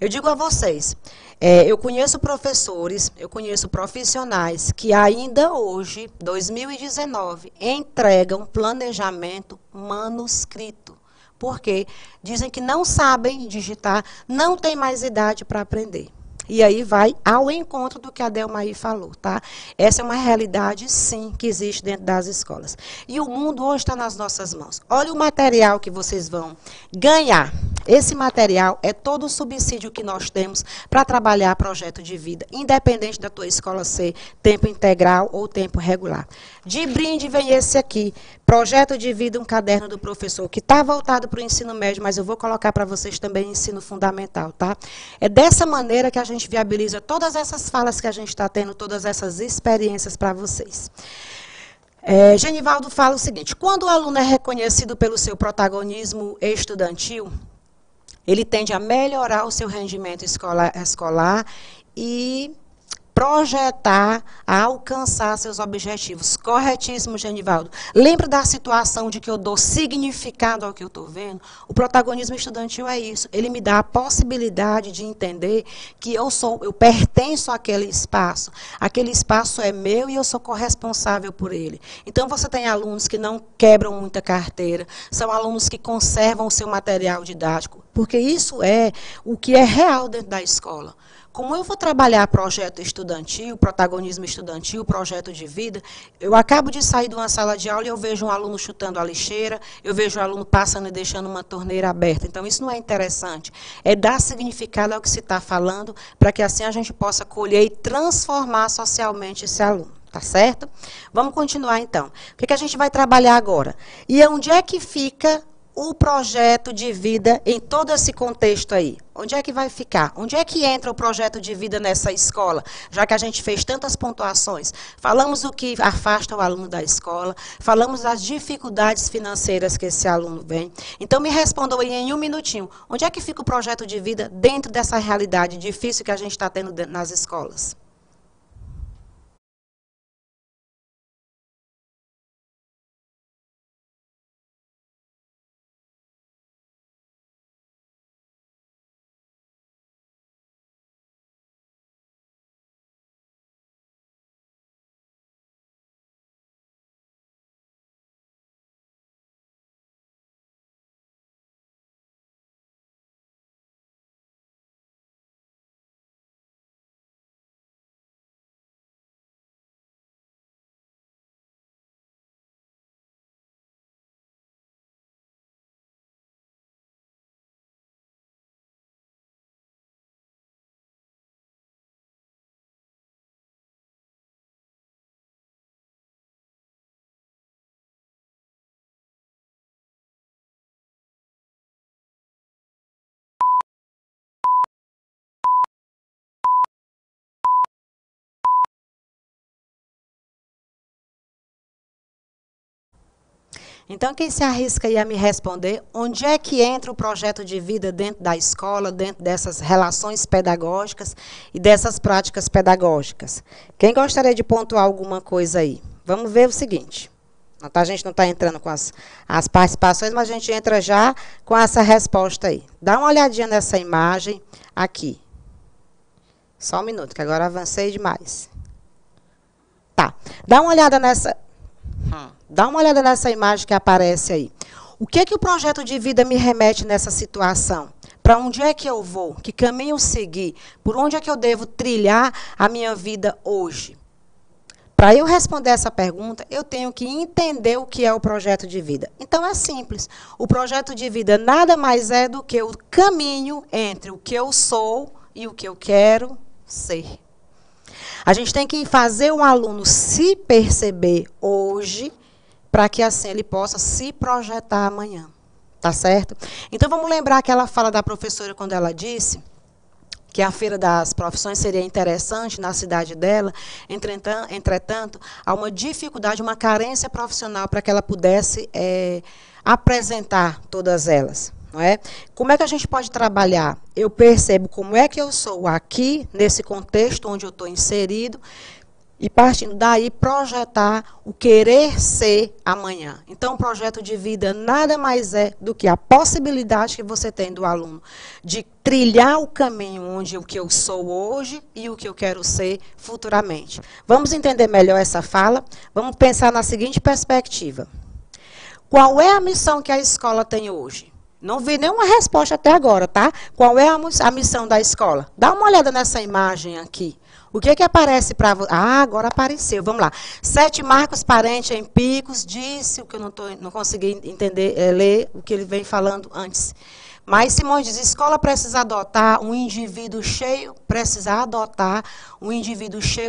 Eu digo a vocês, eu conheço professores, eu conheço profissionais que ainda hoje, 2019, entregam planejamento manuscrito. Porque dizem que não sabem digitar, não têm mais idade para aprender. E aí vai ao encontro do que a Delmaí falou, tá? Essa é uma realidade, sim, que existe dentro das escolas. E o mundo hoje está nas nossas mãos. Olha o material que vocês vão ganhar. Esse material é todo o subsídio que nós temos para trabalhar projeto de vida, independente da tua escola ser tempo integral ou tempo regular. De brinde vem esse aqui, Projeto de Vida, um caderno do professor, que está voltado para o ensino médio, mas eu vou colocar para vocês também ensino fundamental, tá? É dessa maneira que a gente viabiliza todas essas falas que a gente está tendo, todas essas experiências para vocês. Genivaldo fala o seguinte, quando o aluno é reconhecido pelo seu protagonismo estudantil, ele tende a melhorar o seu rendimento escolar e projetar a alcançar seus objetivos. Corretíssimo, Genivaldo. Lembra da situação de que eu dou significado ao que eu estou vendo? O protagonismo estudantil é isso. Ele me dá a possibilidade de entender que eu pertenço àquele espaço. Aquele espaço é meu e eu sou corresponsável por ele. Então, você tem alunos que não quebram muita carteira, são alunos que conservam o seu material didático, porque isso é o que é real dentro da escola. Como eu vou trabalhar projeto estudantil, protagonismo estudantil, projeto de vida, eu acabo de sair de uma sala de aula e eu vejo um aluno chutando a lixeira, eu vejo um aluno passando e deixando uma torneira aberta. Então, isso não é interessante. É dar significado ao que se está falando, para que assim a gente possa colher e transformar socialmente esse aluno. Tá certo? Vamos continuar, então. O que a gente vai trabalhar agora? E onde é que fica o projeto de vida em todo esse contexto aí? Onde é que vai ficar? Onde é que entra o projeto de vida nessa escola? Já que a gente fez tantas pontuações. Falamos do que afasta o aluno da escola, falamos das dificuldades financeiras que esse aluno vem. Então, me respondam aí em um minutinho. Onde é que fica o projeto de vida dentro dessa realidade difícil que a gente está tendo nas escolas? Então, quem se arrisca aí a me responder, onde é que entra o projeto de vida dentro da escola, dentro dessas relações pedagógicas e dessas práticas pedagógicas? Quem gostaria de pontuar alguma coisa aí? Vamos ver o seguinte. A gente não está entrando com as participações, mas a gente entra já com essa resposta aí. Dá uma olhadinha nessa imagem aqui. Só um minuto, que agora avancei demais. Tá. Dá uma olhada nessa... Dá uma olhada nessa imagem que aparece aí. O que o projeto de vida me remete nessa situação? Para onde é que eu vou? Que caminho seguir? Por onde é que eu devo trilhar a minha vida hoje? Para eu responder essa pergunta, eu tenho que entender o que é o projeto de vida. Então, é simples. O projeto de vida nada mais é do que o caminho entre o que eu sou e o que eu quero ser. A gente tem que fazer o aluno se perceber hoje, para que assim ele possa se projetar amanhã. Tá certo? Então, vamos lembrar aquela fala da professora quando ela disse que a Feira das Profissões seria interessante na cidade dela, entretanto, há uma dificuldade, uma carência profissional para que ela pudesse apresentar todas elas. Não é? Como é que a gente pode trabalhar? Eu percebo como é que eu sou aqui, nesse contexto onde eu estou inserido, e partindo daí, projetar o querer ser amanhã. Então, o projeto de vida nada mais é do que a possibilidade que você tem do aluno de trilhar o caminho onde o que eu sou hoje e o que eu quero ser futuramente. Vamos entender melhor essa fala? Vamos pensar na seguinte perspectiva. Qual é a missão que a escola tem hoje? Não vi nenhuma resposta até agora, tá? Qual é a missão da escola? Dá uma olhada nessa imagem aqui. O que aparece para você? Ah, agora apareceu. Vamos lá. 7 Marcos Parente em Picos disse o que eu não consegui entender, ler o que ele vem falando antes. Mas Simões diz, escola precisa adotar um indivíduo cheio,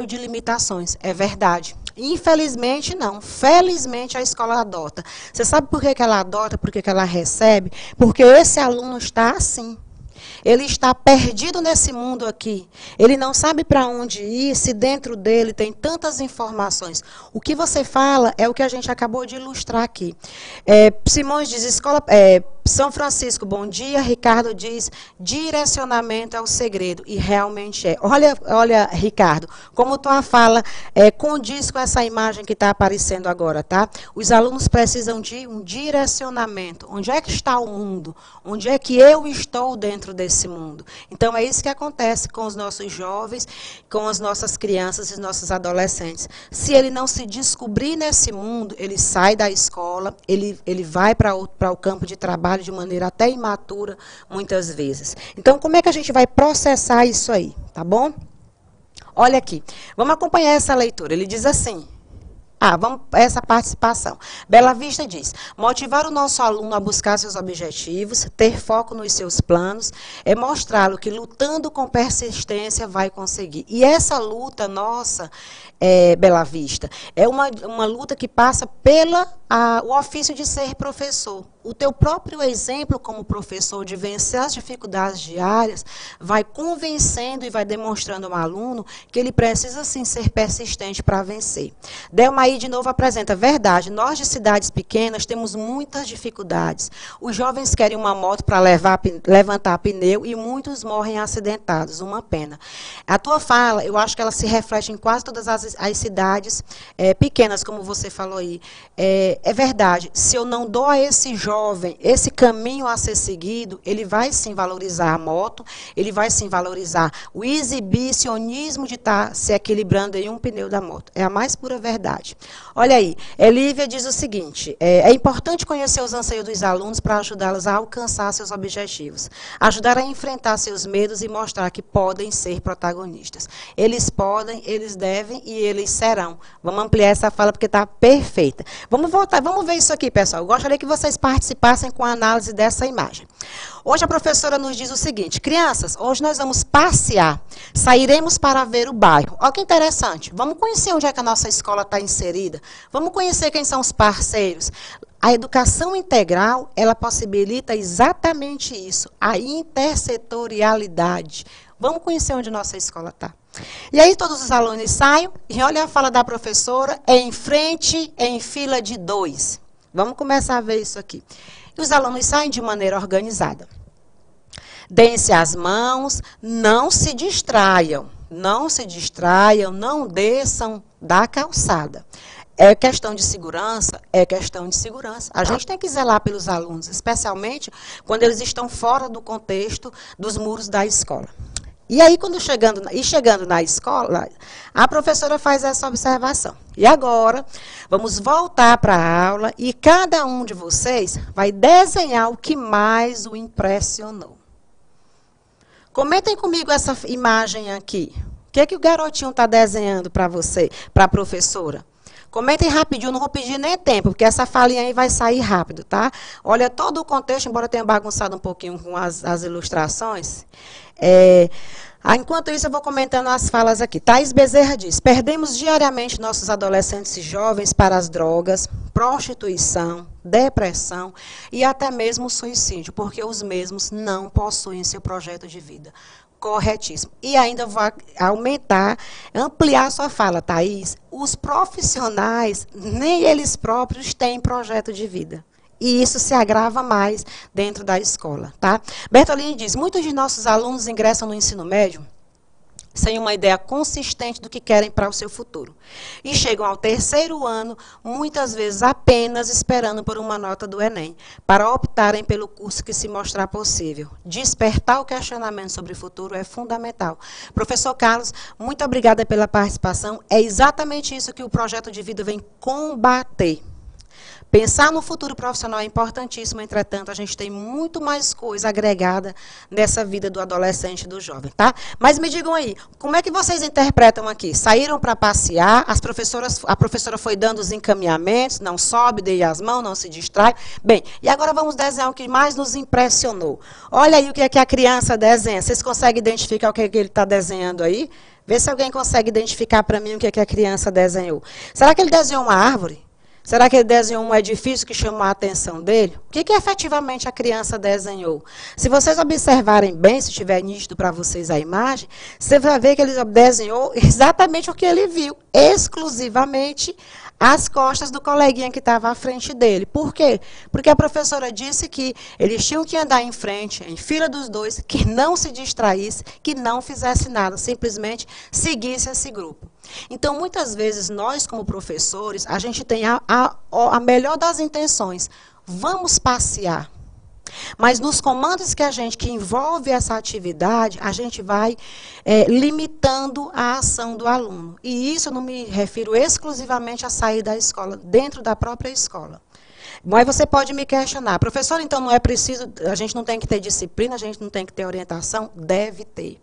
de limitações. É verdade. Infelizmente, não. Felizmente, a escola adota. Você sabe por que ela adota, por que ela recebe? Porque esse aluno está assim. Ele está perdido nesse mundo aqui. Ele não sabe para onde ir, se dentro dele tem tantas informações. O que você fala é o que a gente acabou de ilustrar aqui. Simões diz, São Francisco, bom dia. Ricardo diz, direcionamento é o segredo. E realmente é. Olha, Ricardo, como tua fala condiz com essa imagem que está aparecendo agora, tá? Os alunos precisam de um direcionamento. Onde é que está o mundo? Onde é que eu estou dentro desse mundo? Então, é isso que acontece com os nossos jovens, com as nossas crianças e os nossos adolescentes. Se ele não se descobrir nesse mundo, ele sai da escola, ele vai para o campo de trabalho de maneira até imatura, muitas vezes. Então, como é que a gente vai processar isso aí? Tá bom? Olha aqui. Vamos acompanhar essa leitura. Ele diz assim... vamos essa participação. Bela Vista diz, motivar o nosso aluno a buscar seus objetivos, ter foco nos seus planos, é mostrá-lo que lutando com persistência vai conseguir. E essa luta nossa, Bela Vista, é uma luta que passa o ofício de ser professor. O teu próprio exemplo como professor de vencer as dificuldades diárias vai convencendo e vai demonstrando ao aluno que ele precisa sim ser persistente para vencer. Delma aí de novo apresenta, verdade, nós de cidades pequenas temos muitas dificuldades. Os jovens querem uma moto para levantar pneu e muitos morrem acidentados, uma pena. A tua fala, eu acho que ela se reflete em quase todas as cidades pequenas, como você falou aí. É verdade, se eu não dou a esse jovem esse caminho a ser seguido, ele vai sim valorizar a moto, ele vai sim valorizar o exibicionismo de estar se equilibrando em um pneu da moto. É a mais pura verdade. Olha aí, Elívia diz o seguinte, é importante conhecer os anseios dos alunos para ajudá-los a alcançar seus objetivos, ajudar a enfrentar seus medos e mostrar que podem ser protagonistas. Eles podem, eles devem e eles serão. Vamos ampliar essa fala porque está perfeita. Vamos voltar, vamos ver isso aqui, pessoal. Eu gostaria que vocês participassem com a análise dessa imagem. Hoje a professora nos diz o seguinte, crianças, hoje nós vamos passear, sairemos para ver o bairro. Olha que interessante, vamos conhecer onde é que a nossa escola está inserida, vamos conhecer quem são os parceiros. A educação integral, ela possibilita exatamente isso, a intersetorialidade. Vamos conhecer onde a nossa escola está. E aí todos os alunos saem, e olha a fala da professora, em frente, em fila de 2. Vamos começar a ver isso aqui. E os alunos saem de maneira organizada. Deem-se as mãos, não se distraiam, não desçam da calçada. É questão de segurança, é questão de segurança. A gente tem que zelar pelos alunos, especialmente quando eles estão fora do contexto dos muros da escola. E aí, chegando na escola, a professora faz essa observação. E agora, vamos voltar para a aula e cada um de vocês vai desenhar o que mais o impressionou. Comentem comigo essa imagem aqui. O que o garotinho está desenhando para você, para a professora? Comentem rapidinho, não vou pedir nem tempo, porque essa falinha aí vai sair rápido, tá? Olha todo o contexto, embora eu tenha bagunçado um pouquinho com as ilustrações. Enquanto isso, eu vou comentando as falas aqui. Thaís Bezerra diz: perdemos diariamente nossos adolescentes e jovens para as drogas, prostituição, depressão e até mesmo suicídio, porque os mesmos não possuem seu projeto de vida. Corretíssimo. E ainda vou aumentar, ampliar a sua fala, Thaís. Os profissionais, nem eles próprios têm projeto de vida. E isso se agrava mais dentro da escola, tá? Bertolini diz: muitos de nossos alunos ingressam no ensino médio sem uma ideia consistente do que querem para o seu futuro. E chegam ao terceiro ano, muitas vezes apenas esperando por uma nota do Enem, para optarem pelo curso que se mostrar possível. Despertar o questionamento sobre o futuro é fundamental. Professor Carlos, muito obrigada pela participação. É exatamente isso que o projeto de vida vem combater. Pensar no futuro profissional é importantíssimo, entretanto, a gente tem muito mais coisa agregada nessa vida do adolescente e do jovem, tá? Mas me digam aí, como é que vocês interpretam aqui? Saíram para passear, a professora foi dando os encaminhamentos, não sobe, dê as mãos, não se distrai. Bem, e agora vamos desenhar o que mais nos impressionou. Olha aí o que é que a criança desenha. Vocês conseguem identificar o que é que ele está desenhando aí? Vê se alguém consegue identificar para mim o que é que a criança desenhou. Será que ele desenhou uma árvore? Será que ele desenhou um edifício que chamou a atenção dele? O que efetivamente a criança desenhou? Se vocês observarem bem, se estiver nítido para vocês a imagem, você vai ver que ele desenhou exatamente o que ele viu, exclusivamente as costas do coleguinha que estava à frente dele. Por quê? Porque a professora disse que eles tinham que andar em frente, em fila dos dois, que não se distraísse, que não fizesse nada, simplesmente seguisse esse grupo. Então, muitas vezes, nós, como professores, a gente tem a melhor das intenções. Vamos passear. Mas nos comandos que envolve essa atividade, a gente vai limitando a ação do aluno. E isso eu não me refiro exclusivamente a sair da escola, dentro da própria escola. Mas você pode me questionar: professor, então não é preciso, a gente não tem que ter disciplina, a gente não tem que ter orientação? Deve ter.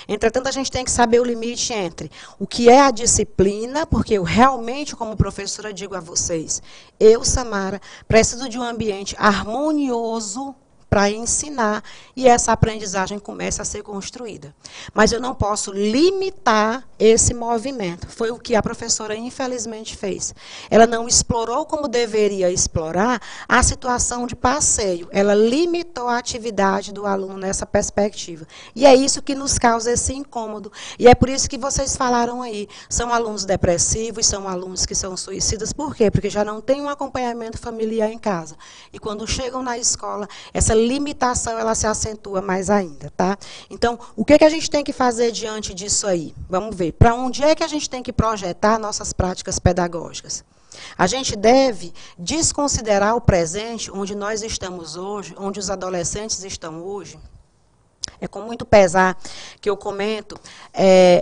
Entretanto, a gente tem que saber o limite entre o que é a disciplina, porque eu realmente, como professora, digo a vocês, eu, Samara, preciso de um ambiente harmonioso para ensinar e essa aprendizagem começa a ser construída. Mas eu não posso limitar esse movimento. Foi o que a professora, infelizmente, fez. Ela não explorou como deveria explorar a situação de passeio. Ela limitou a atividade do aluno nessa perspectiva. E é isso que nos causa esse incômodo. E é por isso que vocês falaram aí. São alunos depressivos, são alunos que são suicidas. Por quê? Porque já não tem um acompanhamento familiar em casa. E quando chegam na escola, essa limitação ela se acentua mais ainda, tá? Então, o que a gente tem que fazer diante disso aí? Vamos ver. Para onde é que a gente tem que projetar nossas práticas pedagógicas? A gente deve desconsiderar o presente, onde nós estamos hoje, onde os adolescentes estão hoje. É com muito pesar que eu comento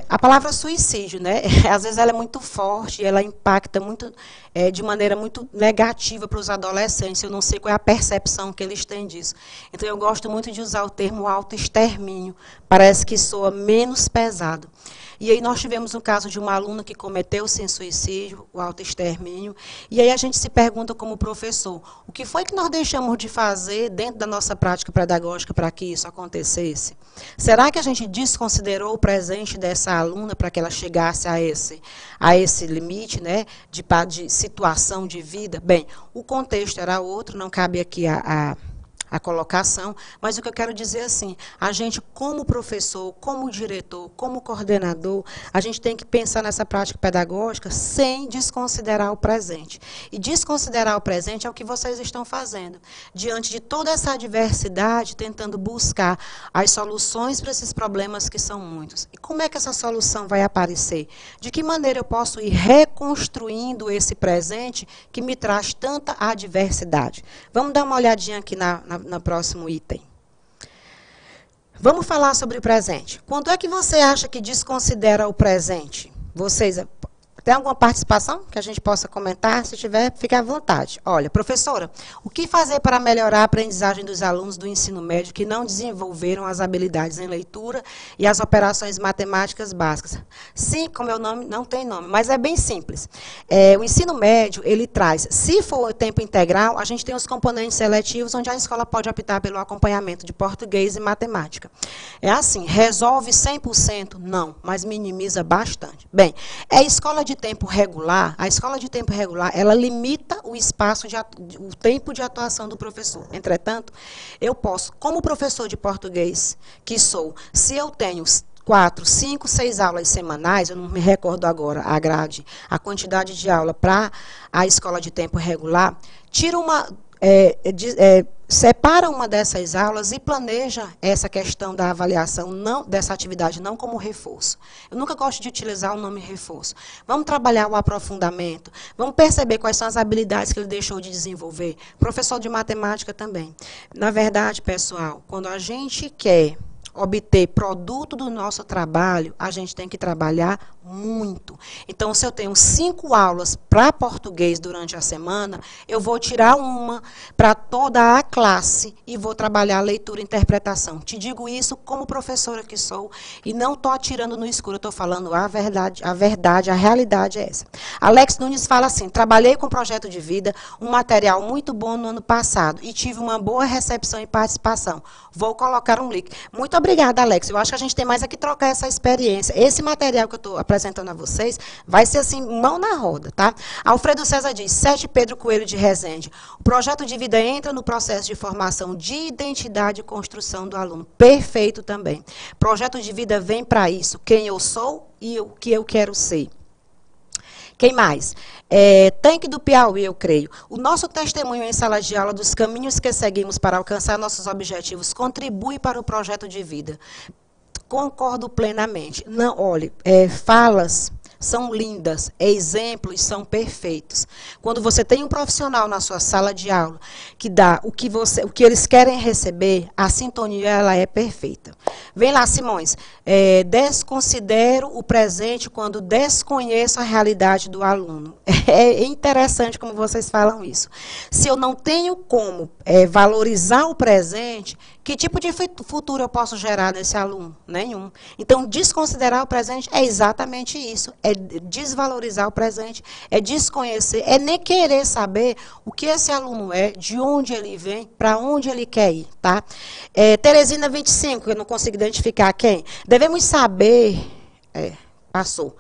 a palavra suicídio, né? Às vezes ela é muito forte, ela impacta muito, de maneira muito negativa para os adolescentes. Eu não sei qual é a percepção que eles têm disso. Então, eu gosto muito de usar o termo autoextermínio. Parece que soa menos pesado. E aí nós tivemos um caso de uma aluna que cometeu sem suicídio, o autoextermínio, e aí a gente se pergunta como professor, o que foi que nós deixamos de fazer dentro da nossa prática pedagógica para que isso acontecesse? Será que a gente desconsiderou o presente dessa aluna para que ela chegasse a esse limite, né, de situação de vida? Bem, o contexto era outro, não cabe aqui a colocação, mas o que eu quero dizer é assim, a gente como professor, como diretor, como coordenador, a gente tem que pensar nessa prática pedagógica sem desconsiderar o presente. E desconsiderar o presente é o que vocês estão fazendo. Diante de toda essa adversidade, tentando buscar as soluções para esses problemas que são muitos. E como é que essa solução vai aparecer? De que maneira eu posso ir reconstruindo esse presente que me traz tanta adversidade? Vamos dar uma olhadinha aqui no próximo item. Vamos falar sobre o presente. Quando é que você acha que desconsidera o presente? Vocês, Tem alguma participação que a gente possa comentar? Se tiver, fique à vontade. Olha, professora, o que fazer para melhorar a aprendizagem dos alunos do ensino médio que não desenvolveram as habilidades em leitura e as operações matemáticas básicas? Sim, como é o nome, não tem nome, mas é bem simples. O ensino médio, ele traz, se for tempo integral, a gente tem os componentes seletivos, onde a escola pode optar pelo acompanhamento de português e matemática. É assim, resolve 100%? Não, mas minimiza bastante. Bem, a escola de tempo regular, ela limita o espaço, o tempo de atuação do professor. Entretanto, eu posso, como professor de português que sou, se eu tenho 4, 5, 6 aulas semanais, eu não me recordo agora a grade, a quantidade de aula para a escola de tempo regular, tira uma... separa uma dessas aulas e planeja essa questão da avaliação dessa atividade não como reforço. Eu nunca gosto de utilizar o nome reforço. Vamos trabalhar o aprofundamento, vamos perceber quais são as habilidades que ele deixou de desenvolver. Professor de matemática também. Na verdade, pessoal, quando a gente quer obter produto do nosso trabalho, a gente tem que trabalhar muito. Então, se eu tenho 5 aulas para português durante a semana, eu vou tirar uma para toda a classe e vou trabalhar leitura e interpretação. Te digo isso como professora que sou e não estou atirando no escuro, estou falando a verdade, a realidade é essa. Alex Nunes fala assim, trabalhei com projeto de vida, um material muito bom no ano passado e tive uma boa recepção e participação. Vou colocar um link. Muito obrigada, Alex. Eu acho que a gente tem mais aqui trocar essa experiência. Esse material que eu estou apresentando a vocês vai ser assim, mão na roda, tá? Alfredo César diz, 7 Pedro Coelho de Resende. O projeto de vida entra no processo de formação de identidade e construção do aluno. Perfeito também. Projeto de vida vem para isso. Quem eu sou e o que eu quero ser. Quem mais? Tanque do Piauí, eu creio. O nosso testemunho em sala de aula dos caminhos que seguimos para alcançar nossos objetivos contribui para o projeto de vida. Concordo plenamente. Não, olhe, falas são lindas, exemplos são perfeitos. Quando você tem um profissional na sua sala de aula que dá o que eles querem receber, a sintonia ela é perfeita. Vem lá, Simões. Desconsidero o presente quando desconheço a realidade do aluno. É interessante como vocês falam isso. Se eu não tenho como valorizar o presente, que tipo de futuro eu posso gerar nesse aluno? Nenhum. Então, desconsiderar o presente é exatamente isso. É desvalorizar o presente, é desconhecer, é nem querer saber o que esse aluno é, de onde ele vem, para onde ele quer ir. Tá? Teresina 25, eu não consigo identificar quem. Devemos saber... passou.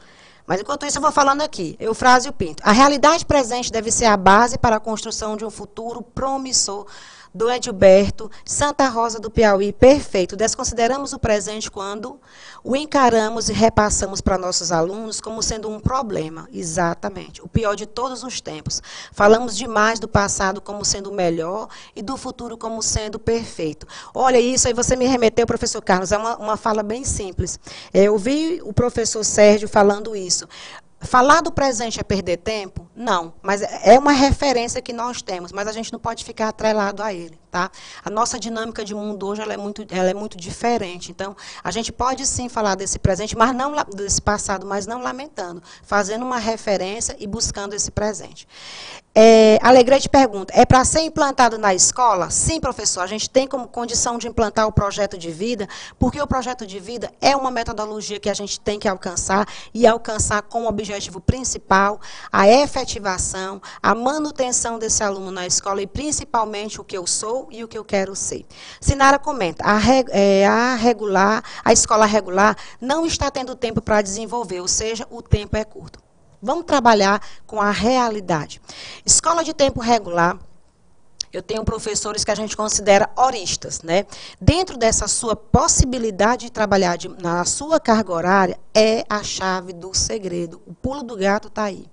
Mas, enquanto isso, eu vou falando aqui. Eufrásio Pinto. A realidade presente deve ser a base para a construção de um futuro promissor do Edilberto, Santa Rosa do Piauí, perfeito. Desconsideramos o presente quando o encaramos e repassamos para nossos alunos como sendo um problema. Exatamente. O pior de todos os tempos. Falamos demais do passado como sendo o melhor e do futuro como sendo perfeito. Olha isso, aí você me remeteu, professor Carlos, é uma fala bem simples. Eu ouvi o professor Sérgio falando isso. Falar do presente é perder tempo? Não, mas é uma referência que nós temos, mas a gente não pode ficar atrelado a ele, tá? A nossa dinâmica de mundo hoje ela é muito diferente. Então, a gente pode sim falar desse presente, mas não desse passado, mas não lamentando, fazendo uma referência e buscando esse presente. Alegrete pergunta, é para ser implantado na escola? Sim, professor, a gente tem como condição de implantar o projeto de vida, porque o projeto de vida é uma metodologia que a gente tem que alcançar, e alcançar como objetivo principal a efetivação, a manutenção desse aluno na escola, e principalmente o que eu sou e o que eu quero ser. Sinara comenta, a escola regular não está tendo tempo para desenvolver, ou seja, o tempo é curto. Vamos trabalhar com a realidade. Escola de tempo regular, eu tenho professores que a gente considera horistas, né? Dentro dessa sua possibilidade de trabalhar na sua carga horária, é a chave do segredo. O pulo do gato está aí.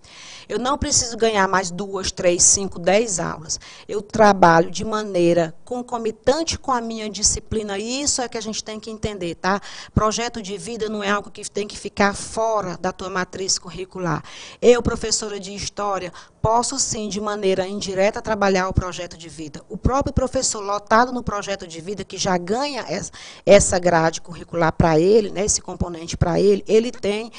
Eu não preciso ganhar mais 2, 3, 5, 10 aulas. Eu trabalho de maneira concomitante com a minha disciplina. E isso é que a gente tem que entender, tá? Projeto de vida não é algo que tem que ficar fora da tua matriz curricular. Eu, professora de História, posso sim, de maneira indireta, trabalhar o projeto de vida. O próprio professor lotado no projeto de vida, que já ganha essa grade curricular para ele, né, esse componente para ele, ele tem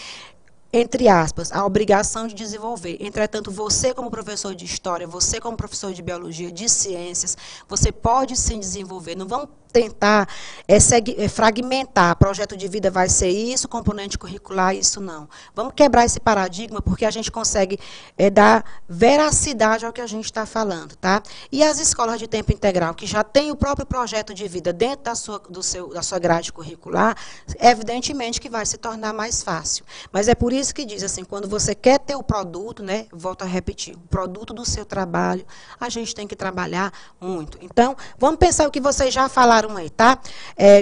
entre aspas, a obrigação de desenvolver. Entretanto, você como professor de história, você como professor de biologia, de ciências, você pode sim desenvolver. Não vamos tentar fragmentar. Projeto de vida vai ser isso, componente curricular, isso não. Vamos quebrar esse paradigma, porque a gente consegue dar veracidade ao que a gente está falando, tá? E as escolas de tempo integral, que já têm o próprio projeto de vida dentro da sua grade curricular, evidentemente que vai se tornar mais fácil. Mas é por isso que diz assim, quando você quer ter o produto, né, volto a repetir, o produto do seu trabalho, a gente tem que trabalhar muito. Então, vamos pensar o que vocês já falaram aí, tá?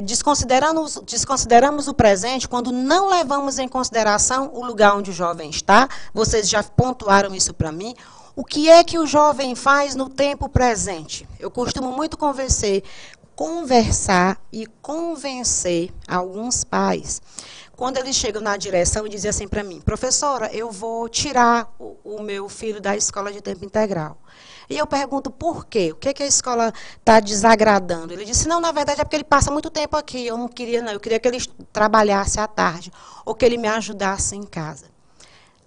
Desconsideramos o presente quando não levamos em consideração o lugar onde o jovem está. Vocês já pontuaram isso para mim. O que é que o jovem faz no tempo presente? Eu costumo muito conversar e convencer alguns pais. Quando eles chegam na direção e dizem assim para mim, professora, eu vou tirar o meu filho da escola de tempo integral. E eu pergunto por quê? O que é que a escola está desagradando? Ele disse, não, na verdade é porque ele passa muito tempo aqui. Eu não queria, não. Eu queria que ele trabalhasse à tarde ou que ele me ajudasse em casa.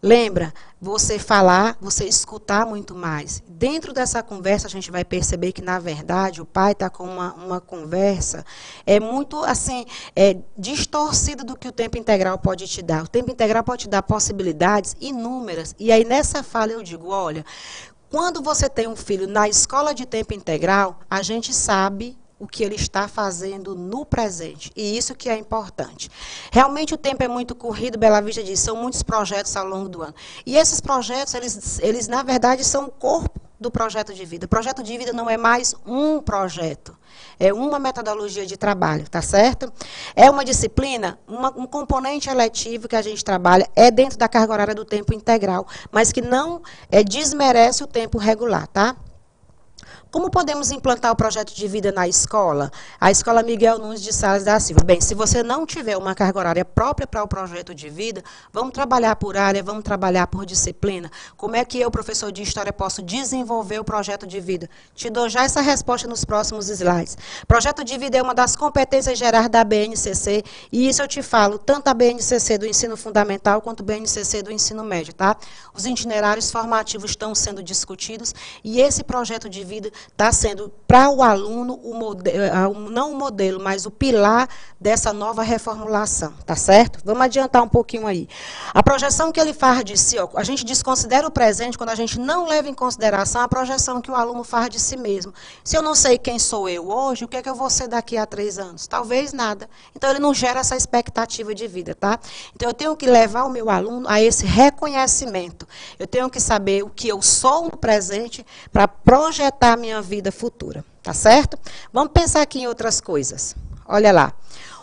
Lembra, você falar, você escutar muito mais. Dentro dessa conversa, a gente vai perceber que, na verdade, o pai está com uma conversa muito assim, distorcida do que o tempo integral pode te dar. O tempo integral pode te dar possibilidades inúmeras. E aí, nessa fala, eu digo, olha, quando você tem um filho na escola de tempo integral, a gente sabe o que ele está fazendo no presente. E isso que é importante. Realmente o tempo é muito corrido, Bela Vista diz, são muitos projetos ao longo do ano. E esses projetos, eles na verdade, são o corpo do projeto de vida. O projeto de vida não é mais um projeto. É uma metodologia de trabalho, tá certo? É uma disciplina, um componente eletivo que a gente trabalha é dentro da carga horária do tempo integral, mas que não desmerece o tempo regular, tá? Como podemos implantar o projeto de vida na escola? A Escola Miguel Nunes de Sales da Silva. Bem, se você não tiver uma carga horária própria para o projeto de vida, vamos trabalhar por área, vamos trabalhar por disciplina. Como é que eu, professor de História, posso desenvolver o projeto de vida? Te dou já essa resposta nos próximos slides. Projeto de vida é uma das competências gerais da BNCC, e isso eu te falo, tanto a BNCC do ensino fundamental, quanto a BNCC do ensino médio, tá? Os itinerários formativos estão sendo discutidos, e esse projeto de vida está sendo, para o aluno, não o modelo, mas o pilar dessa nova reformulação, tá certo? Vamos adiantar um pouquinho aí. A projeção que ele faz de si, a gente desconsidera o presente quando a gente não leva em consideração a projeção que o aluno faz de si mesmo. Se eu não sei quem sou eu hoje, o que é que eu vou ser daqui a 3 anos? Talvez nada. Então, ele não gera essa expectativa de vida, tá? Então, eu tenho que levar o meu aluno a esse reconhecimento. Eu tenho que saber o que eu sou no presente para projetar a minha vida futura, tá certo? Vamos pensar aqui em outras coisas. Olha lá.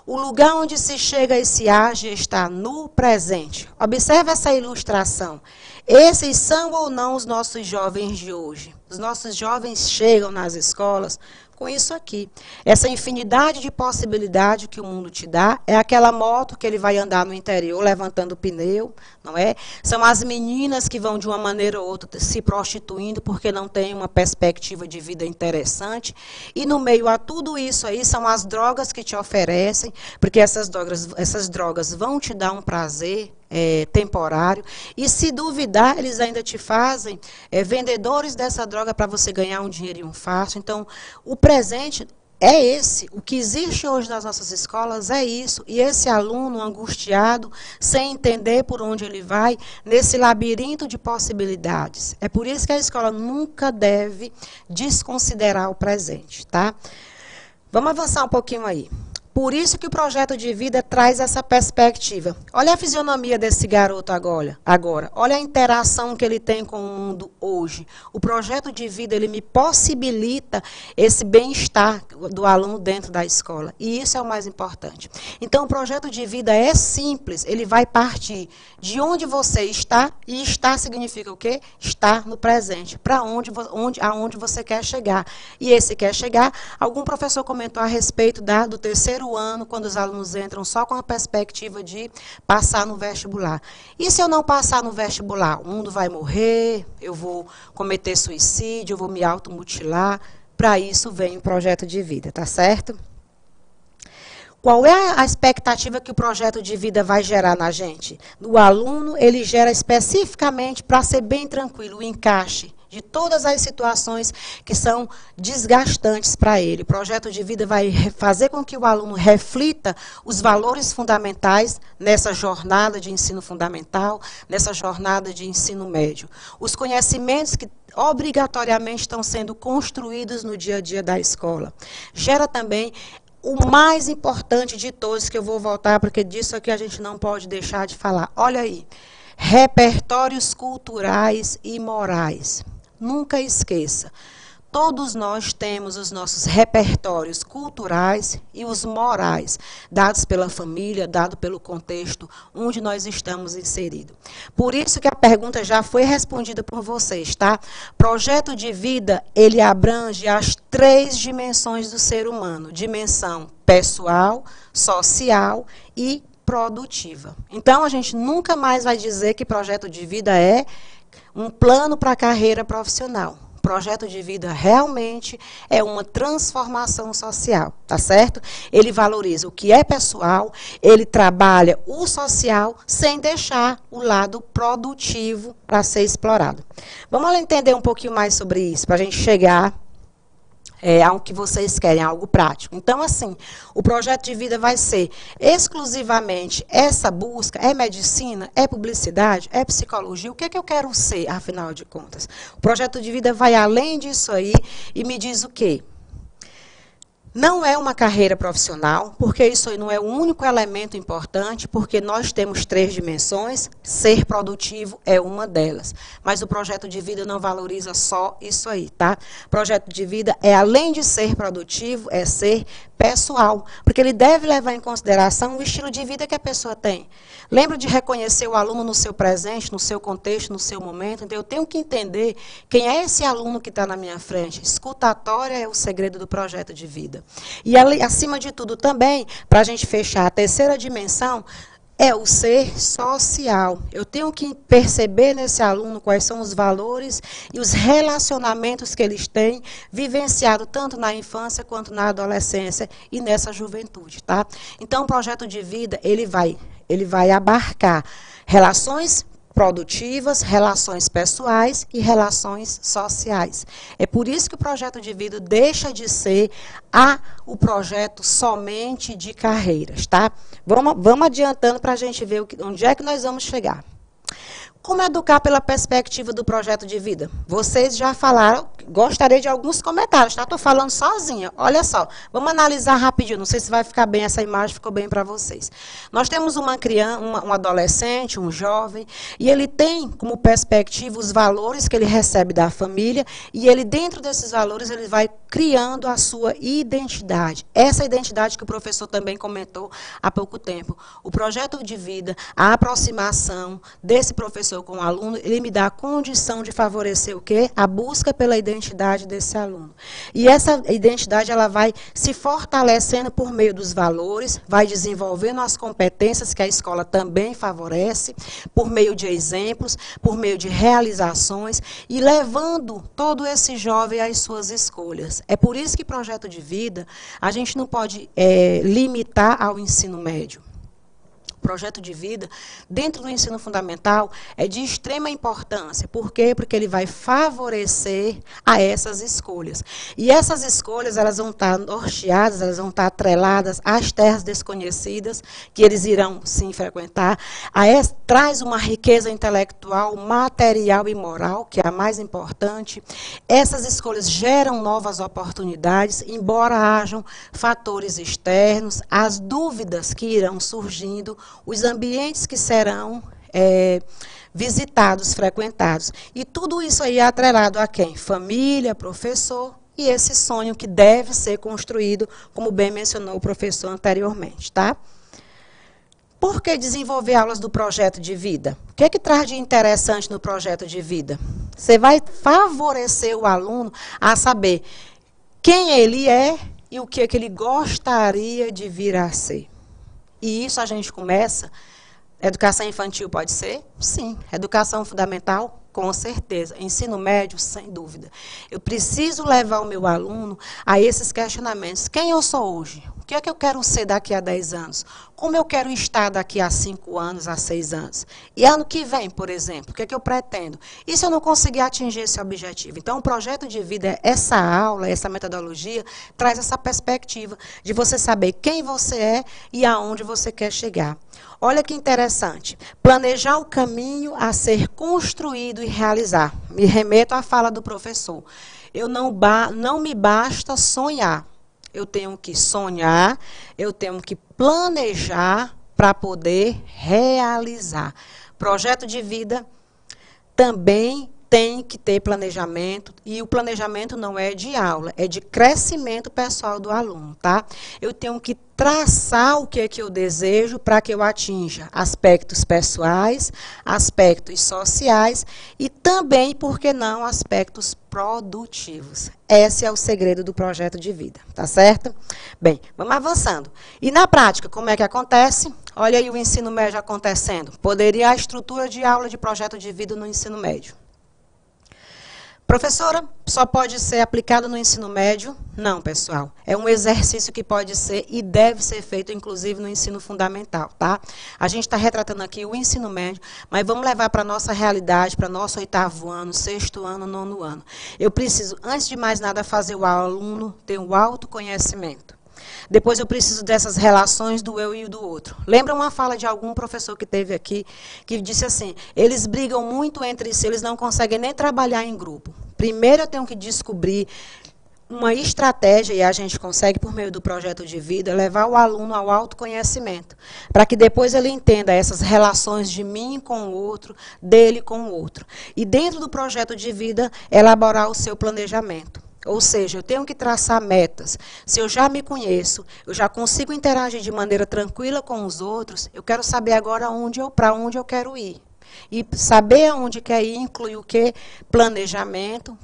O lugar onde se chega e se age está no presente. Observe essa ilustração. Esses são ou não os nossos jovens de hoje? Os nossos jovens chegam nas escolas com isso aqui. Essa infinidade de possibilidades que o mundo te dá é aquela moto que ele vai andar no interior levantando o pneu, não é? São as meninas que vão de uma maneira ou outra se prostituindo porque não tem uma perspectiva de vida interessante. E no meio a tudo isso aí são as drogas que te oferecem, porque essas drogas vão te dar um prazer temporário, e se duvidar, eles ainda te fazem vendedores dessa droga para você ganhar um dinheirinho fácil. Então, o presente é esse. O que existe hoje nas nossas escolas é isso. E esse aluno angustiado, sem entender por onde ele vai, nesse labirinto de possibilidades. É por isso que a escola nunca deve desconsiderar o presente, tá? Vamos avançar um pouquinho aí. Por isso que o projeto de vida traz essa perspectiva. Olha a fisionomia desse garoto agora. Olha a interação que ele tem com o mundo hoje. O projeto de vida, ele me possibilita esse bem-estar do aluno dentro da escola. E isso é o mais importante. Então, o projeto de vida é simples. Ele vai partir de onde você está, e estar significa o quê? Estar no presente. Para aonde você quer chegar. E esse quer chegar, algum professor comentou a respeito do terceiro ano, quando os alunos entram só com a perspectiva de passar no vestibular. E se eu não passar no vestibular? O mundo vai morrer, eu vou cometer suicídio, eu vou me automutilar. Para isso vem o projeto de vida, tá certo? Qual é a expectativa que o projeto de vida vai gerar na gente? No aluno, ele gera especificamente, para ser bem tranquilo, o encaixe de todas as situações que são desgastantes para ele. O projeto de vida vai fazer com que o aluno reflita os valores fundamentais nessa jornada de ensino fundamental, nessa jornada de ensino médio. Os conhecimentos que obrigatoriamente estão sendo construídos no dia a dia da escola. Gera também o mais importante de todos, que eu vou voltar, porque disso aqui a gente não pode deixar de falar. Olha aí, repertórios culturais e morais. Nunca esqueça, todos nós temos os nossos repertórios culturais e os morais, dados pela família, dado pelo contexto onde nós estamos inseridos. Por isso que a pergunta já foi respondida por vocês, tá? Projeto de vida, ele abrange as 3 dimensões do ser humano, dimensão pessoal, social e produtiva. Então, a gente nunca mais vai dizer que projeto de vida é um plano para a carreira profissional. Projeto de vida realmente é uma transformação social, tá certo? Ele valoriza o que é pessoal, ele trabalha o social sem deixar o lado produtivo para ser explorado. Vamos entender um pouquinho mais sobre isso, para a gente chegar ao que vocês querem, algo prático. Então, assim, o projeto de vida vai ser exclusivamente essa busca, é medicina, é publicidade, é psicologia, o que é que eu quero ser, afinal de contas? O projeto de vida vai além disso aí e me diz o quê? Não é uma carreira profissional, porque isso aí não é o único elemento importante, porque nós temos 3 dimensões, ser produtivo é uma delas. Mas o projeto de vida não valoriza só isso aí, tá? Projeto de vida é, além de ser produtivo, é ser pessoal, porque ele deve levar em consideração o estilo de vida que a pessoa tem. Lembra de reconhecer o aluno no seu presente, no seu contexto, no seu momento? Então, eu tenho que entender quem é esse aluno que está na minha frente. Escutatória é o segredo do projeto de vida. E, acima de tudo, também, para a gente fechar a 3ª dimensão, é o ser social. Eu tenho que perceber nesse aluno quais são os valores e os relacionamentos que eles têm vivenciado tanto na infância quanto na adolescência e nessa juventude, tá? Então, o projeto de vida, ele vai abarcar relações produtivas, relações pessoais e relações sociais. É por isso que o projeto de vida deixa de ser o projeto somente de carreiras, tá? Vamos adiantando para a gente ver onde é que nós vamos chegar. Como educar pela perspectiva do projeto de vida? Vocês já falaram, gostaria de alguns comentários, tá? Estou falando sozinha, olha só. Vamos analisar rapidinho, não sei se vai ficar bem, essa imagem ficou bem para vocês. Nós temos uma criança, um adolescente, um jovem, e ele tem como perspectiva os valores que ele recebe da família, e ele, dentro desses valores, ele vai criando a sua identidade. Essa identidade que o professor também comentou há pouco tempo. O projeto de vida, a aproximação desse professor com o aluno, ele me dá a condição de favorecer o quê? A busca pela identidade desse aluno. E essa identidade, ela vai se fortalecendo por meio dos valores, vai desenvolvendo as competências que a escola também favorece, por meio de exemplos, por meio de realizações, e levando todo esse jovem às suas escolhas. É por isso que projeto de vida, a gente não pode limitar ao ensino médio. Projeto de vida, dentro do ensino fundamental, é de extrema importância. Por quê? Porque ele vai favorecer a essas escolhas. E essas escolhas, elas vão estar norteadas, elas vão estar atreladas às terras desconhecidas, que eles irão, sim, frequentar. Traz uma riqueza intelectual, material e moral, que é a mais importante. Essas escolhas geram novas oportunidades, embora hajam fatores externos, as dúvidas que irão surgindo, os ambientes que serão visitados, frequentados. E tudo isso aí é atrelado a quem? Família, professor e esse sonho que deve ser construído, como bem mencionou o professor anteriormente, tá? Por que desenvolver aulas do projeto de vida? O que é que traz de interessante no projeto de vida? Você vai favorecer o aluno a saber quem ele é e o que é que ele gostaria de vir a ser. E isso a gente começa. Educação infantil pode ser? Sim. Educação fundamental? Com certeza. Ensino médio? Sem dúvida. Eu preciso levar o meu aluno a esses questionamentos. Quem eu sou hoje? O que é que eu quero ser daqui a 10 anos? Como eu quero estar daqui a 5 anos, a 6 anos? E ano que vem, por exemplo, o que é que eu pretendo? E se eu não conseguir atingir esse objetivo? Então, o projeto de vida, essa aula, essa metodologia, traz essa perspectiva de você saber quem você é e aonde você quer chegar. Olha que interessante. Planejar o caminho a ser construído e realizar. Me remeto à fala do professor. Não me basta sonhar. Eu tenho que sonhar, eu tenho que planejar para poder realizar. Projeto de vida também tem que ter planejamento, e o planejamento não é de aula, é de crescimento pessoal do aluno, tá? Eu tenho que traçar o que é que eu desejo para que eu atinja aspectos pessoais, aspectos sociais e também, por que não, aspectos produtivos. Esse é o segredo do projeto de vida, tá certo? Bem, vamos avançando. E na prática, como é que acontece? Olha aí o ensino médio acontecendo. Poderia a estrutura de aula de projeto de vida no ensino médio. Professora, só pode ser aplicado no ensino médio? Não, pessoal. É um exercício que pode ser e deve ser feito, inclusive, no ensino fundamental, tá? A gente está retratando aqui o ensino médio, mas vamos levar para a nossa realidade, para nosso 8º ano, 6º ano, 9º ano. Eu preciso, antes de mais nada, fazer o aluno ter um autoconhecimento. Depois eu preciso dessas relações do eu e do outro. Lembra uma fala de algum professor que teve aqui, que disse assim, eles brigam muito entre si, eles não conseguem nem trabalhar em grupo. Primeiro eu tenho que descobrir uma estratégia, e a gente consegue, por meio do projeto de vida, levar o aluno ao autoconhecimento, para que depois ele entenda essas relações de mim com o outro, dele com o outro. E dentro do projeto de vida, elaborar o seu planejamento. Ou seja, eu tenho que traçar metas. Se eu já me conheço, eu já consigo interagir de maneira tranquila com os outros, eu quero saber agora para onde eu quero ir. E saber aonde quer ir inclui o quê? Planejamento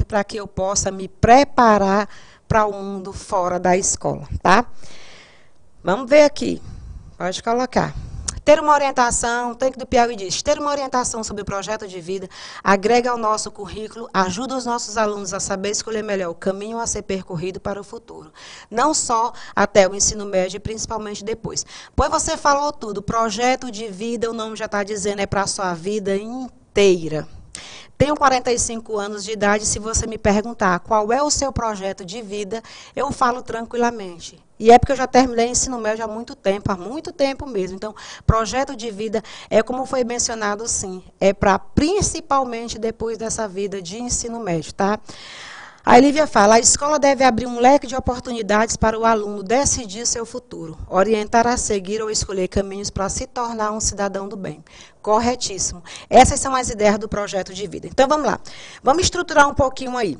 para que eu possa me preparar para o mundo fora da escola, tá? Vamos ver aqui. Pode colocar. Ter uma orientação, o Tanque do Piauí diz, ter uma orientação sobre o projeto de vida, agrega ao nosso currículo, ajuda os nossos alunos a saber escolher melhor o caminho a ser percorrido para o futuro. Não só até o ensino médio, principalmente depois. Pois você falou tudo, projeto de vida, o nome já está dizendo, é para a sua vida inteira. Tenho 45 anos de idade, se você me perguntar qual é o seu projeto de vida, eu falo tranquilamente. E é porque eu já terminei ensino médio há muito tempo mesmo. Então, projeto de vida é como foi mencionado, sim, é para principalmente depois dessa vida de ensino médio, tá? A Lívia fala, a escola deve abrir um leque de oportunidades para o aluno decidir seu futuro, orientar a seguir ou escolher caminhos para se tornar um cidadão do bem. Corretíssimo. Essas são as ideias do projeto de vida. Então, vamos lá. Vamos estruturar um pouquinho aí.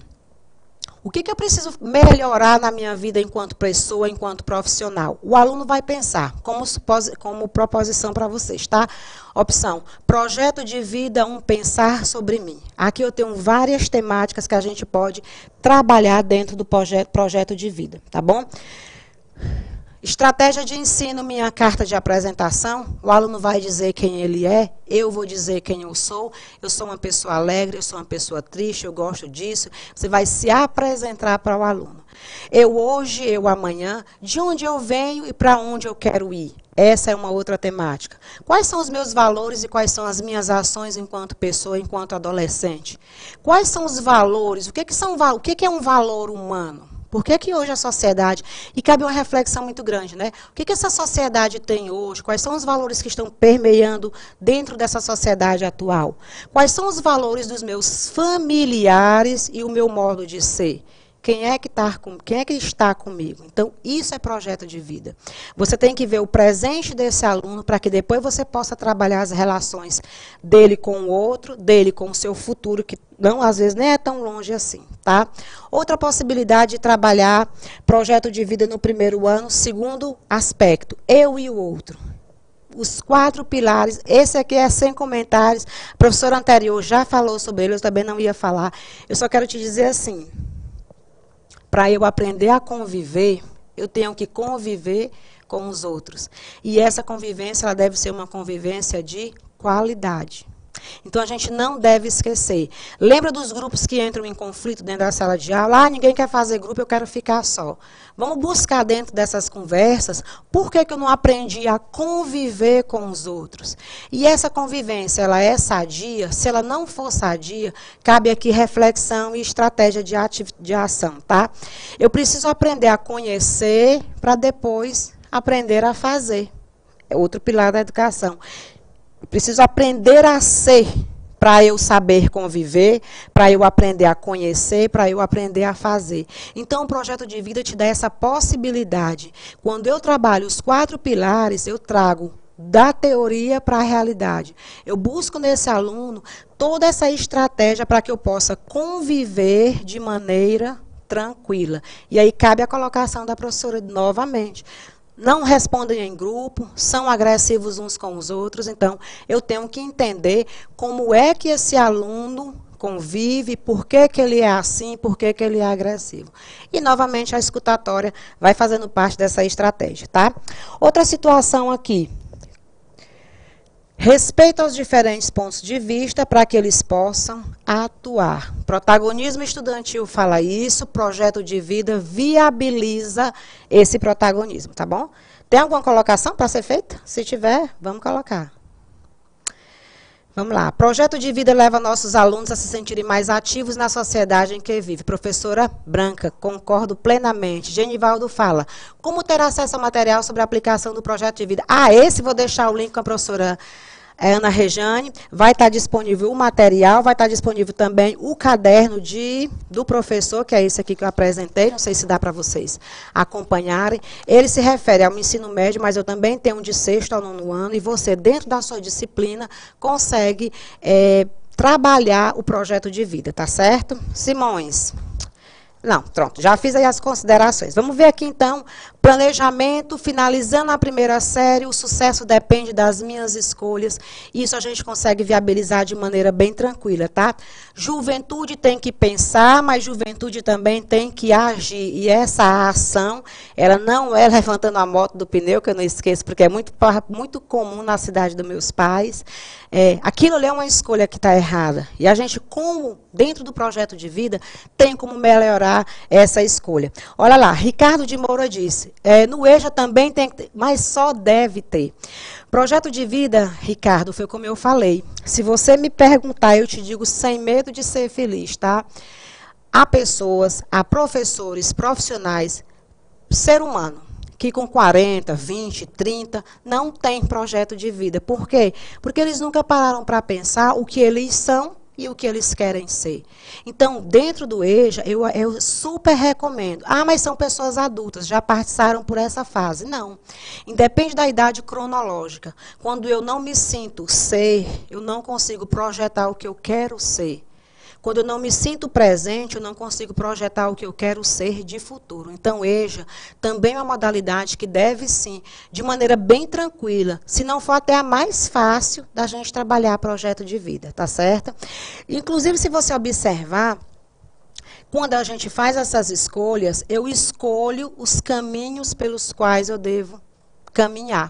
O que eu preciso melhorar na minha vida enquanto pessoa, enquanto profissional? O aluno vai pensar, como proposição para vocês, tá? Opção, projeto de vida, pensar sobre mim. Aqui eu tenho várias temáticas que a gente pode trabalhar dentro do projeto de vida, tá bom? Estratégia de ensino, minha carta de apresentação, o aluno vai dizer quem ele é, eu vou dizer quem eu sou uma pessoa alegre, eu sou uma pessoa triste, eu gosto disso, você vai se apresentar para o aluno. Eu hoje, eu amanhã, de onde eu venho e para onde eu quero ir. Essa é uma outra temática. Quais são os meus valores e quais são as minhas ações enquanto pessoa, enquanto adolescente? Quais são os valores? O que é um valor humano? Por que hoje a sociedade, e cabe uma reflexão muito grande, né? O que essa sociedade tem hoje? Quais são os valores que estão permeando dentro dessa sociedade atual? Quais são os valores dos meus familiares e o meu modo de ser? Quem é que está comigo? Então, isso é projeto de vida. Você tem que ver o presente desse aluno para que depois você possa trabalhar as relações dele com o outro, dele com o seu futuro, que não, às vezes, nem é tão longe assim, tá? Outra possibilidade de trabalhar projeto de vida no primeiro ano, segundo aspecto, eu e o outro. Os 4 pilares, esse aqui é sem comentários, a professora anterior já falou sobre ele, eu também não ia falar. Eu só quero te dizer assim, para eu aprender a conviver, eu tenho que conviver com os outros. E essa convivência ela deve ser uma convivência de qualidade. Então, a gente não deve esquecer. Lembra dos grupos que entram em conflito dentro da sala de aula? Ah, ninguém quer fazer grupo, eu quero ficar só. Vamos buscar dentro dessas conversas por que eu não aprendi a conviver com os outros. E essa convivência, ela é sadia? Se ela não for sadia, cabe aqui reflexão e estratégia de ação, tá? Eu preciso aprender a conhecer para depois aprender a fazer. É outro pilar da educação. Eu preciso aprender a ser para eu saber conviver, para eu aprender a conhecer, para eu aprender a fazer. Então, o projeto de vida te dá essa possibilidade. Quando eu trabalho os 4 pilares, eu trago da teoria para a realidade. Eu busco nesse aluno toda essa estratégia para que eu possa conviver de maneira tranquila. E aí cabe a colocação da professora novamente. Não respondem em grupo, são agressivos uns com os outros, então eu tenho que entender como é que esse aluno convive, por que ele é assim, por que ele é agressivo. E, novamente, a escutatória vai fazendo parte dessa estratégia, tá? Outra situação aqui. Respeito aos diferentes pontos de vista para que eles possam atuar. Protagonismo estudantil fala isso, projeto de vida viabiliza esse protagonismo, tá bom? Tem alguma colocação para ser feita? Se tiver, vamos colocar. Vamos lá. Projeto de vida leva nossos alunos a se sentirem mais ativos na sociedade em que vive. Professora Branca, concordo plenamente. Genivaldo fala, como ter acesso ao material sobre a aplicação do projeto de vida? Ah, esse vou deixar o link com a professora Ana Rejane. Vai estar disponível o material, vai estar disponível também o caderno do professor, que é esse aqui que eu apresentei, não sei se dá para vocês acompanharem. Ele se refere ao ensino médio, mas eu também tenho um de 6º ao 9º ano, e você, dentro da sua disciplina, consegue trabalhar o projeto de vida, tá certo? Simões. Não, pronto, já fiz aí as considerações. Vamos ver aqui, então, planejamento, finalizando a primeira série, o sucesso depende das minhas escolhas. Isso a gente consegue viabilizar de maneira bem tranquila, tá? Juventude tem que pensar, mas juventude também tem que agir. E essa ação, ela não é levantando a moto do pneu, que eu não esqueço, porque é muito comum na cidade dos meus pais. Aquilo ali é uma escolha que está errada. E a gente, como dentro do projeto de vida, tem como melhorar essa escolha. Olha lá, Ricardo de Moura disse, no EJA também tem que ter, mas só deve ter. Projeto de vida, Ricardo, foi como eu falei. Se você me perguntar, eu te digo sem medo de ser feliz, tá? Há pessoas, há professores, profissionais, ser humano, que com 40, 20, 30, não tem projeto de vida. Por quê? Porque eles nunca pararam para pensar o que eles são e o que eles querem ser. Então, dentro do EJA, eu super recomendo. Ah, mas são pessoas adultas, já passaram por essa fase. Não. Independe da idade cronológica. Quando eu não me sinto ser, eu não consigo projetar o que eu quero ser. Quando eu não me sinto presente, eu não consigo projetar o que eu quero ser de futuro. Então, EJA também é uma modalidade que deve, sim, de maneira bem tranquila, se não for até a mais fácil da gente trabalhar projeto de vida, tá certo? Inclusive, se você observar, quando a gente faz essas escolhas, eu escolho os caminhos pelos quais eu devo caminhar.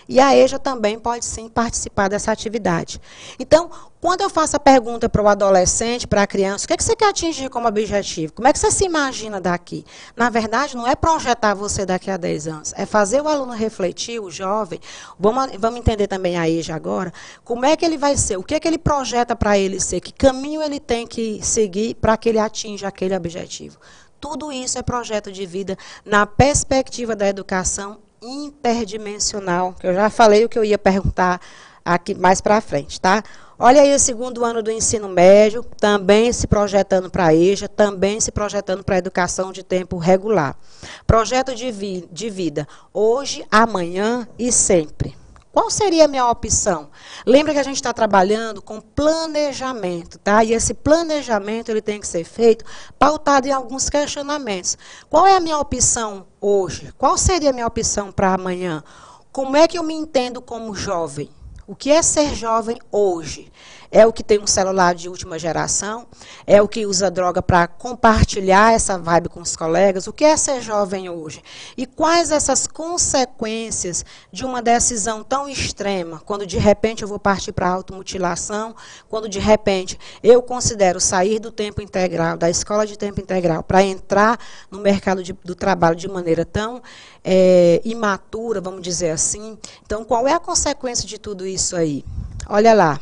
E a EJA também pode, sim, participar dessa atividade. Então, quando eu faço a pergunta para o adolescente, para a criança, o que é que você quer atingir como objetivo? Como é que você se imagina daqui? Na verdade, não é projetar você daqui a 10 anos, é fazer o aluno refletir, o jovem. Vamos entender também a EJA agora, como é que ele vai ser, o que é que ele projeta para ele ser, que caminho ele tem que seguir para que ele atinja aquele objetivo. Tudo isso é projeto de vida na perspectiva da educação interdimensional, que eu já falei o que eu ia perguntar aqui mais para frente, tá? Olha aí o 2º ano do ensino médio, também se projetando para a EJA, também se projetando para a educação de tempo regular. Projeto de vida, hoje, amanhã e sempre. Qual seria a minha opção? Lembra que a gente está trabalhando com planejamento, tá? E esse planejamento ele tem que ser feito pautado em alguns questionamentos. Qual é a minha opção hoje? Qual seria a minha opção para amanhã? Como é que eu me entendo como jovem? O que é ser jovem hoje? é o que tem um celular de última geração, é o que usa droga para compartilhar essa vibe com os colegas. O que é ser jovem hoje? E quais essas consequências de uma decisão tão extrema, quando de repente eu vou partir para a automutilação, quando de repente eu considero sair do tempo integral, da escola de tempo integral, para entrar no mercado do trabalho de maneira tão imatura, vamos dizer assim. Então, qual é a consequência de tudo isso aí? Olha lá.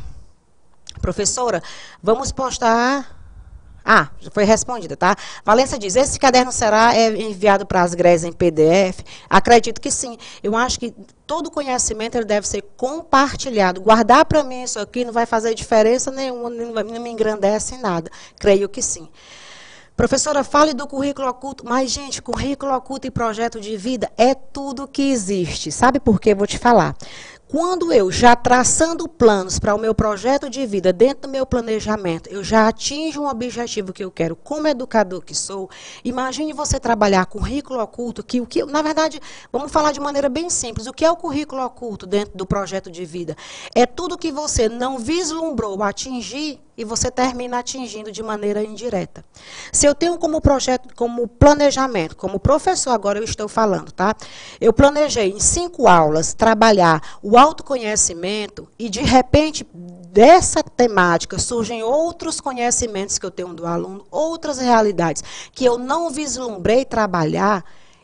Professora, vamos postar... Ah, já foi respondida, tá? Valência diz, esse caderno será enviado para as GRES em PDF? Acredito que sim. Eu acho que todo conhecimento ele deve ser compartilhado. Guardar para mim isso aqui não vai fazer diferença nenhuma, não me engrandece em nada. Creio que sim. Professora, fale do currículo oculto. Mas, gente, currículo oculto e projeto de vida é tudo que existe. Sabe por quê? Vou te falar. Quando eu, já traçando planos para o meu projeto de vida, dentro do meu planejamento, eu já atinjo um objetivo que eu quero como educador que sou, imagine você trabalhar currículo oculto, na verdade, vamos falar de maneira bem simples, o que é o currículo oculto dentro do projeto de vida? É tudo que você não vislumbrou atingir e você termina atingindo de maneira indireta. Se eu tenho como projeto, como planejamento, como professor agora eu estou falando, tá? Eu planejei em 5 aulas trabalhar o autoconhecimento e, de repente, dessa temática surgem outros conhecimentos que eu tenho do aluno, outras realidades que eu não vislumbrei trabalhar.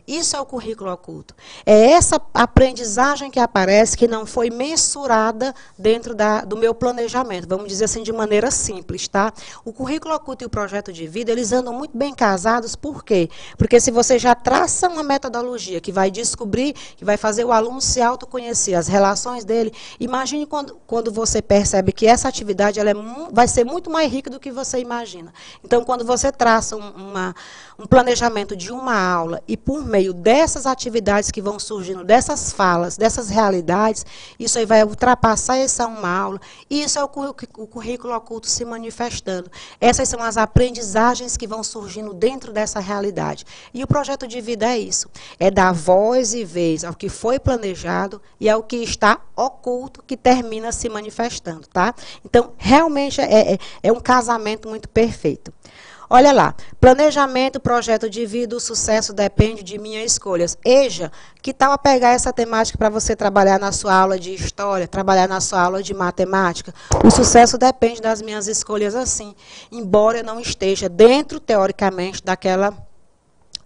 Isso é o currículo oculto. É essa aprendizagem que aparece que não foi mensurada dentro do meu planejamento. Vamos dizer assim, de maneira simples, tá? O currículo oculto e o projeto de vida, eles andam muito bem casados. Por quê? Porque se você já traça uma metodologia que vai descobrir, que vai fazer o aluno se autoconhecer, as relações dele, imagine quando você percebe que essa atividade vai ser muito mais rica do que você imagina. Então, quando você traça um planejamento de uma aula e por meio dessas atividades que vão surgindo, dessas falas, dessas realidades, isso aí vai ultrapassar essa uma aula, e isso é o currículo oculto se manifestando. Essas são as aprendizagens que vão surgindo dentro dessa realidade. E o projeto de vida é isso, é dar voz e vez ao que foi planejado e ao que está oculto, que termina se manifestando, tá? Então, realmente é um casamento muito perfeito. Olha lá, planejamento, projeto de vida, o sucesso depende de minhas escolhas. Eja, que tal pegar essa temática para você trabalhar na sua aula de história, trabalhar na sua aula de matemática? O sucesso depende das minhas escolhas assim, embora eu não esteja dentro, teoricamente, daquela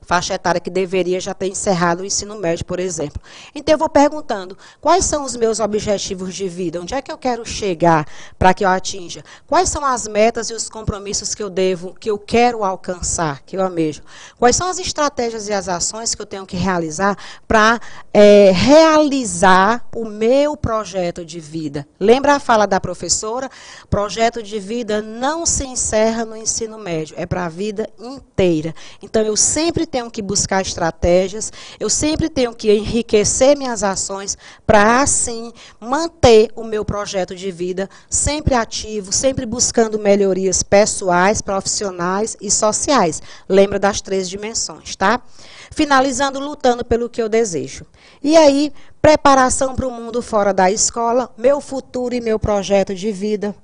faixa etária que deveria já ter encerrado o ensino médio, por exemplo. Então, eu vou perguntando, quais são os meus objetivos de vida? Onde é que eu quero chegar para que eu atinja? Quais são as metas e os compromissos que eu quero alcançar, que eu almejo? Quais são as estratégias e as ações que eu tenho que realizar para realizar o meu projeto de vida? Lembra a fala da professora? Projeto de vida não se encerra no ensino médio, é para a vida inteira. Então, eu sempre tenho que buscar estratégias, eu sempre tenho que enriquecer minhas ações para, assim, manter o meu projeto de vida sempre ativo, sempre buscando melhorias pessoais, profissionais e sociais. Lembra das 3 dimensões, tá? Finalizando, lutando pelo que eu desejo. E aí, preparação para o mundo fora da escola, meu futuro e meu projeto de vida,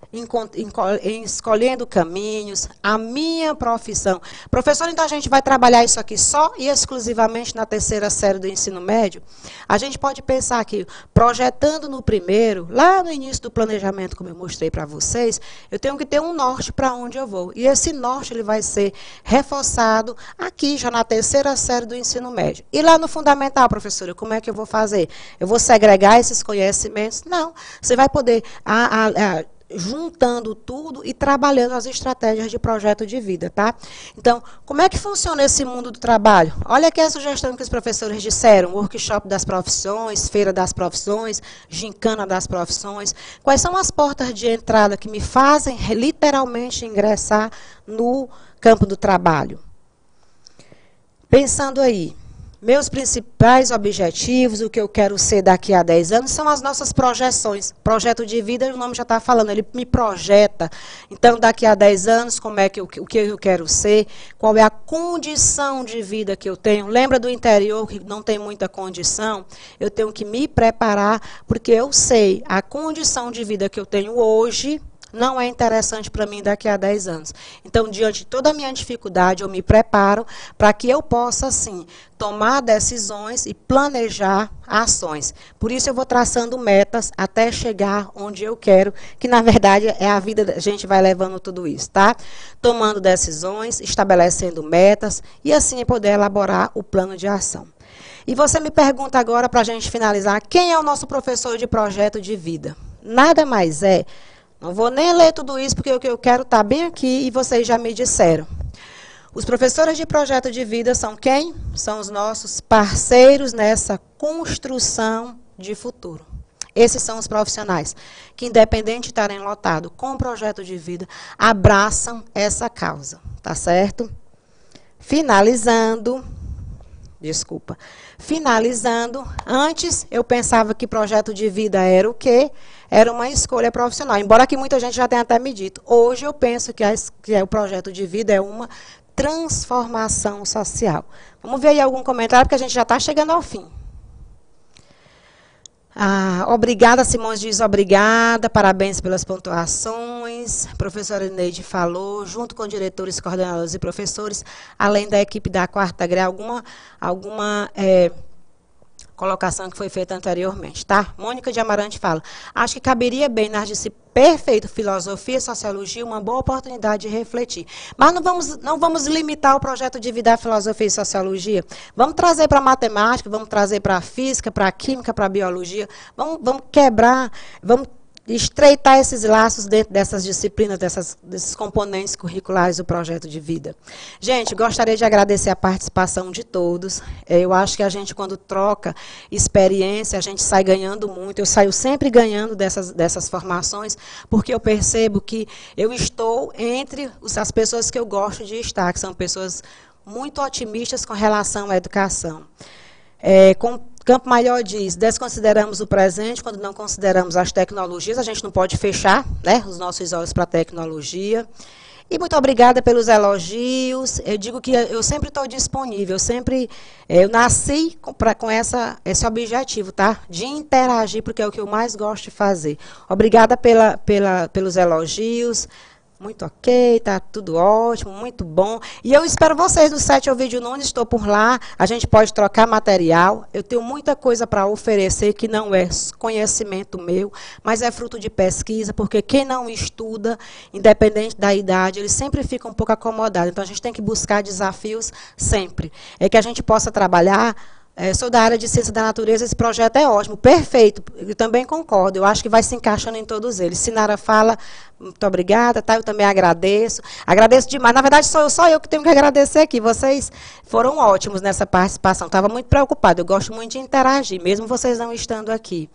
escolhendo caminhos, a minha profissão. Professor, então a gente vai trabalhar isso aqui só e exclusivamente na 3ª série do ensino médio? A gente pode pensar que, projetando no primeiro, lá no início do planejamento, como eu mostrei para vocês, eu tenho que ter um norte para onde eu vou. E esse norte ele vai ser reforçado aqui, já na 3ª série do ensino médio. E lá no fundamental, professora, como é que eu vou fazer? Eu vou segregar esses conhecimentos? Não. Você vai poder, juntando tudo e trabalhando as estratégias de projeto de vida, tá? Então, como é que funciona esse mundo do trabalho? Olha aqui a sugestão que os professores disseram: workshop das profissões, feira das profissões, gincana das profissões. Quais são as portas de entrada que me fazem literalmente ingressar no campo do trabalho? Pensando aí, meus principais objetivos, o que eu quero ser daqui a 10 anos, são as nossas projeções. Projeto de vida, o nome já está falando, ele me projeta. Então, daqui a 10 anos, o que eu quero ser, qual é a condição de vida que eu tenho. Lembra do interior, que não tem muita condição? Eu tenho que me preparar, porque eu sei a condição de vida que eu tenho hoje, não é interessante para mim daqui a 10 anos. Então, diante de toda a minha dificuldade, eu me preparo para que eu possa, sim, tomar decisões e planejar ações. Por isso, eu vou traçando metas até chegar onde eu quero, que, na verdade, é a vida, a gente vai levando tudo isso, tá? Tomando decisões, estabelecendo metas e, assim, poder elaborar o plano de ação. E você me pergunta agora, para a gente finalizar, quem é o nosso professor de projeto de vida? Nada mais é, não vou nem ler tudo isso, porque o que eu quero está bem aqui e vocês já me disseram. Os professores de projeto de vida são quem? São os nossos parceiros nessa construção de futuro. Esses são os profissionais que, independente de estarem lotados com projeto de vida, abraçam essa causa, tá certo? Finalizando, antes eu pensava que projeto de vida era o quê? Era uma escolha profissional, embora aqui muita gente já tenha até me dito. Hoje eu penso que o projeto de vida é uma transformação social. Vamos ver aí algum comentário, porque a gente já está chegando ao fim. Obrigada, Simões diz obrigada, parabéns pelas pontuações. A professora Neide falou, junto com diretores, coordenadores e professores, além da equipe da quarta grau, alguma colocação que foi feita anteriormente, tá? Mônica de Amarante fala, acho que caberia bem nas disciplinas, perfeito, filosofia, sociologia, uma boa oportunidade de refletir. Mas não vamos limitar o projeto de vida à filosofia e sociologia. Vamos trazer para a matemática, vamos trazer para a física, para a química, para a biologia. Vamos quebrar, vamos estreitar esses laços dentro dessas disciplinas, desses componentes curriculares do projeto de vida. Gente, gostaria de agradecer a participação de todos. Eu acho que a gente, quando troca experiência, a gente sai ganhando muito. Eu saio sempre ganhando dessas formações, porque eu percebo que eu estou entre as pessoas que eu gosto de estar, que são pessoas muito otimistas com relação à educação. Campo Maior diz, desconsideramos o presente quando não consideramos as tecnologias, a gente não pode fechar, né, os nossos olhos para a tecnologia. E muito obrigada pelos elogios, eu digo que eu sempre estou disponível, eu nasci com esse objetivo, tá, de interagir, porque é o que eu mais gosto de fazer. Obrigada pelos elogios. Muito ok, tá tudo ótimo, muito bom. E eu espero vocês do Sete Ovidio Nunes, estou por lá, a gente pode trocar material. Eu tenho muita coisa para oferecer que não é conhecimento meu, mas é fruto de pesquisa, porque quem não estuda, independente da idade, ele sempre fica um pouco acomodado. Então, a gente tem que buscar desafios sempre. É que a gente possa trabalhar. Sou da área de ciência da natureza, esse projeto é ótimo, perfeito, eu também concordo, eu acho que vai se encaixando em todos eles. Sinara fala, muito obrigada, tá? Eu também agradeço demais, na verdade sou só eu que tenho que agradecer aqui, vocês foram ótimos nessa participação, estava muito preocupada, eu gosto muito de interagir, mesmo vocês não estando aqui.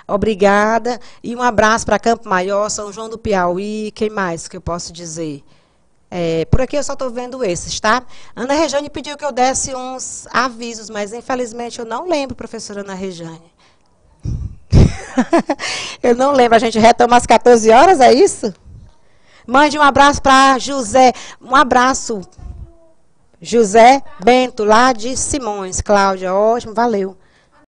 Obrigada, e um abraço para Campo Maior, São João do Piauí, quem mais que eu posso dizer? Por aqui eu só estou vendo esses, tá? Ana Rejane pediu que eu desse uns avisos, mas infelizmente eu não lembro, professora Ana Rejane. Eu não lembro, a gente retoma às 14 horas, é isso? Mande um abraço para José, um abraço, José Bento, lá de Simões. Cláudia, ótimo, valeu.